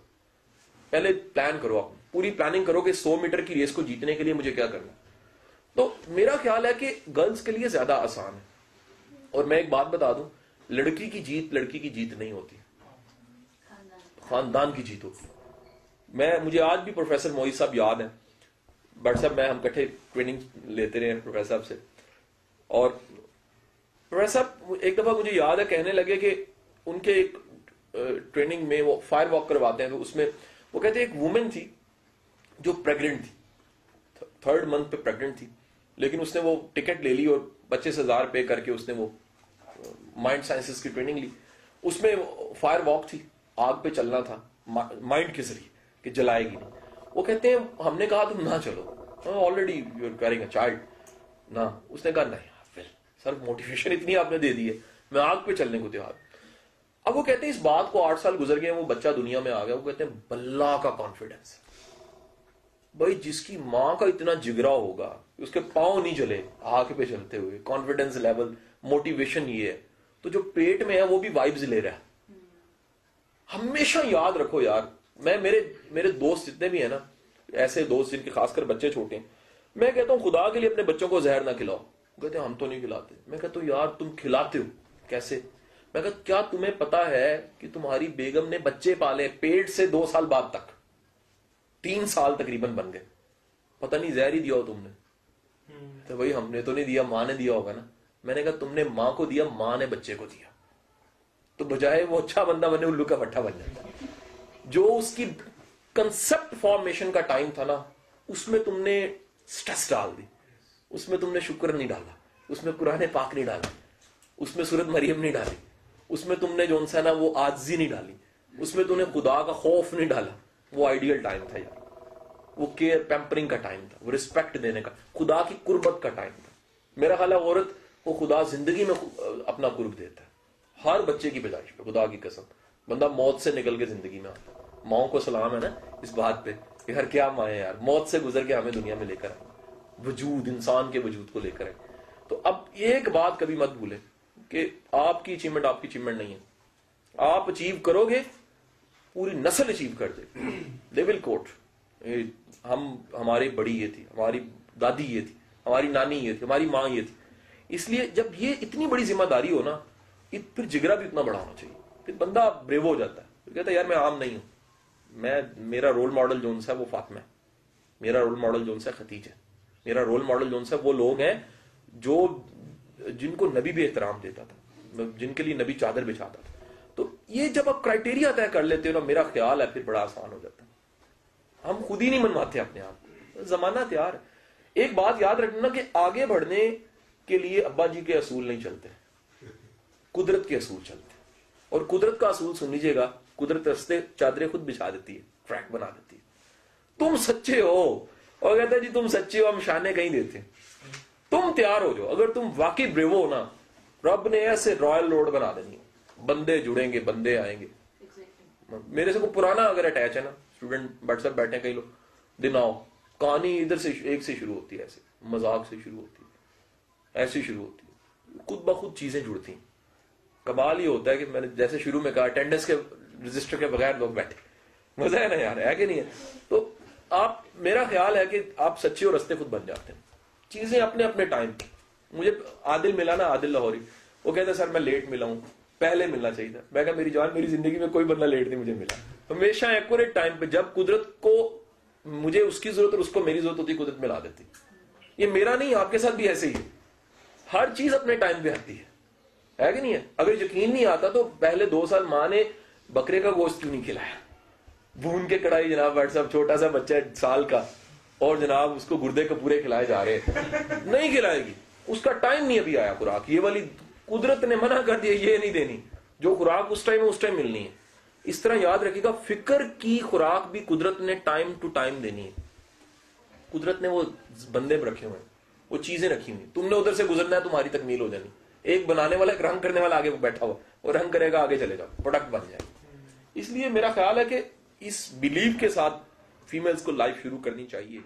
A: پہلے پلان کرو, آپ پوری پلاننگ کرو کہ 100 میٹر کی ریس کو جیتنے کے لیے مجھے کیا کرنا. تو میرا خیال ہے کہ گرلز کے لیے زیادہ آسان ہے. اور میں ایک بات بتا دوں, لڑکی کی جیت لڑکی کی جیت نہیں ہوتی, خاندان کی جیت ہوتی. مجھے آج بھی پروفیسر معیز صاحب یاد ہیں, بٹ صاحب میں ہم کٹھے ٹریننگ لیتے رہے ہیں پروفیسر صاحب سے, اور پروفیسر صاحب ایک دفعہ مجھے یاد ہے کہنے لگے کہ ان کے ایک ٹریننگ میں وہ فائر واک کرواتے ہیں, تو اس میں وہ کہتے ہیں ایک وومن تھی جو پریگننٹ تھی, 3rd منتھ پہ پریگننٹ تھی, لیکن اس نے وہ ٹکٹ لے لی اور 25,000 پے کر کے اس نے وہ مائنڈ سائنسز کی ٹریننگ لی. اس میں فائر واک تھی, آگ پہ چلنا تھا مائنڈ کے ذریعے کہ جلائے گی نہیں. وہ کہتے ہیں ہم نے کہا تم نہ چلو, already you are carrying a child, نہ. اس نے کہا نہیں سر موٹیویشن اتنی آپ نے دے دی ہے, میں آگ پہ چلنے کو تیار. اب وہ کہتے ہیں اس بات کو 8 سال گزر گئے, وہ بچہ دنیا میں آ گیا, وہ کہتے ہیں بلا کا کانفیڈنس. بھائی جس کی ماں کا اتنا جگرا ہوگا, اس کے پاؤں نہیں چلے آنکھ پہ چلتے ہوئے, کانفیڈنس لیول, موٹیویشن یہ ہے, تو جو پیٹ میں ہے وہ بھی وائبز لے رہا ہے. ہمیشہ یاد رکھو یار, میں میرے دوست جتنے بھی ہیں نا, ایسے دوست جن کے خاص کر بچے چھوٹے ہیں, میں کہتا ہوں خدا کے لیے اپنے بچوں کو زہر نہ کھلاؤ. کہتے ہیں ہم تو نہیں کھلاتے. میں کہتا ہوں یار تم کھلاتے ہو کیسے؟ میں کہتا کیا تمہیں پتا ہے کہ تمہاری بیگم نے بچے پالے پیٹ سے 2 سال بعد تک, 3 سال تقریباً بن گئے, پتہ نہیں زہر ہی دیا ہو تم نے. تو بھائی ہم نے تو نہیں دیا, ماں نے دیا ہوگا نا. میں نے کہا تم نے ماں کو دیا, ماں نے بچے کو دیا, تو بجائے وہ اچھا بندہ بنے الو کا پٹھا بن جاتا. جو اس کی کنسپٹ فارمیشن کا ٹائم تھا نا, اس میں تم نے سٹریس ڈال دی, اس میں تم نے شکر نہیں ڈالا, اس میں قرآن پاک نہیں ڈالا, اس میں سورت مریم نہیں ڈالی, اس میں تم نے جو نا وہ عاجزی نہیں ڈالی, اس میں تم نے خدا کا خوف نہیں ڈالا. وہ آئیڈیل ٹائم تھا یار, وہ کیئر پیمپرنگ کا ٹائم تھا, وہ رسپیکٹ دینے کا, خدا کی قربت کا ٹائم تھا. میرا خیال ہے عورت کو خدا زندگی میں اپنا قرب دیتا ہے, ہر بچے کی پیدائش پہ, خدا کی قسم. بندہ موت سے نکل کے زندگی میں آتا ہے. ماؤں کو سلام ہے نا اس بات پہ کہ ہر کیا مائیں یار, موت سے گزر کے ہمیں دنیا میں لے کر آئے, وجود, انسان کے وجود کو لے کر آئے. تو اب ایک بات کبھی مت بھولیں کہ آپ کی اچیومنٹ آپ کی اچیومنٹ نہیں ہے. آپ اچیو کرو گے, پوری نسل اچیو کر دے. دے ول کوٹ, ہماری بڑی یہ تھی, ہماری دادی یہ تھی, ہماری نانی یہ تھی, ہماری ماں یہ تھی. اس لیے جب یہ اتنی بڑی ذمہ داری ہو نا, پھر جگرا بھی اتنا بڑا ہونا چاہیے. پھر بندہ بریو ہو جاتا ہے, کہتا ہے یار میں عام نہیں ہوں, میرا رول ماڈل جو ہے وہ فاطمہ ہے, میرا رول ماڈل جو ہے خدیجہ ہے, میرا رول ماڈل جو ہے وہ لوگ ہیں جو جن کو نبی بھی احترام دیتا تھا, جن کے لیے نبی چادر بچھاتا تھا. تو یہ جب آپ کرائٹیریا طے کر لیتے ہو نا, میرا خیال ہے پھر بڑا آسان ہو جاتا ہے. ہم خود ہی نہیں منواتے اپنے آپ کو, زمانہ تیار ہے. ایک بات یاد رکھنا کہ آگے بڑھنے کے لیے ابا جی کے اصول نہیں چلتے, قدرت کے اصول چلتے. اور قدرت کا اصول سن لیجیے گا, قدرت رستے چادریں خود بچھا دیتی ہے, ٹریک بنا دیتی ہے. تم سچے ہو, اور کہتا ہے جی تم سچے ہو, ہم شانے کہیں دیتے ہیں. تم تیار ہو جو, اگر تم واقعی بریو ہو نا, رب نے ایسے رائل روڈ بنا دینی, بندے جڑیں گے, بندے آئیں گے. میرے سے کوئی پرانا اگر اٹیچ ہے نا, اسٹوڈنٹ واٹس ایپ بیٹھے کئی لوگ, دن آؤ, کہانی ادھر سے ایک سے شروع ہوتی ہے, ایسے مذاق سے شروع ہوتی ہے, ایسی شروع ہوتی ہے, خود بخود چیزیں جڑتی ہیں. کمال یہ ہوتا ہے کہ میں نے جیسے شروع میں کہا, اٹینڈنس کے رجسٹر کے بغیر لوگ بیٹھے, مزہ ہے نا یار, ہے کہ نہیں ہے؟ تو آپ, میرا خیال ہے کہ آپ سچے اور رستے خود بن جاتے ہیں. چیزیں اپنے اپنے ٹائم. مجھے عادل ملا نا, عادل لاہوری, وہ کہتا ہے سر میں لیٹ ملا ہوں, پہلے ملنا چاہیے تھا. میں کہا میری جان, میری زندگی میں کوئی بندہ لیٹ نہیں مجھے ملا, ہمیشہ ایکوریٹ ٹائم پہ. جب قدرت کو مجھے اس کی ضرورت اور اس کو میری ضرورت ہوتی, قدرت ملا دیتی. یہ میرا نہیں, آپ کے ساتھ بھی ایسے ہی ہے, ہر چیز اپنے ٹائم پہ آتی ہے کہ نہیں ہے؟ اگر یقین نہیں آتا تو پہلے 2 سال ماں نے بکرے کا گوشت کیوں نہیں کھلایا, بھون کے کڑھائی جناب, واٹس ایپ چھوٹا سا بچہ سال کا, اور جناب اس کو گردے کپورے کھلائے جا رہے, نہیں کھلائے گی, اس کا ٹائم نہیں ابھی آیا خوراک. یہ والی قدرت نے منع کر دیا, یہ نہیں دینی, جو خوراک اس ٹائم ملنی ہے. اس طرح یاد رکھیے گا, فکر کی خوراک بھی قدرت نے ٹائم ٹو ٹائم دینی ہے. قدرت نے وہ بندے رکھے ہوئے ہیں, وہ چیزیں رکھی ہوئی, تم نے ادھر سے گزرنا ہے, تمہاری تکمیل ہو جانی. ایک بنانے والا, ایک رنگ کرنے والا آگے بیٹھا ہوا, اور رنگ کرے گا, آگے چلے گا, پروڈکٹ بن جائے. اس لیے میرا خیال ہے کہ اس بلیف کے ساتھ فیمیلز کو لائف شروع کرنی چاہیے.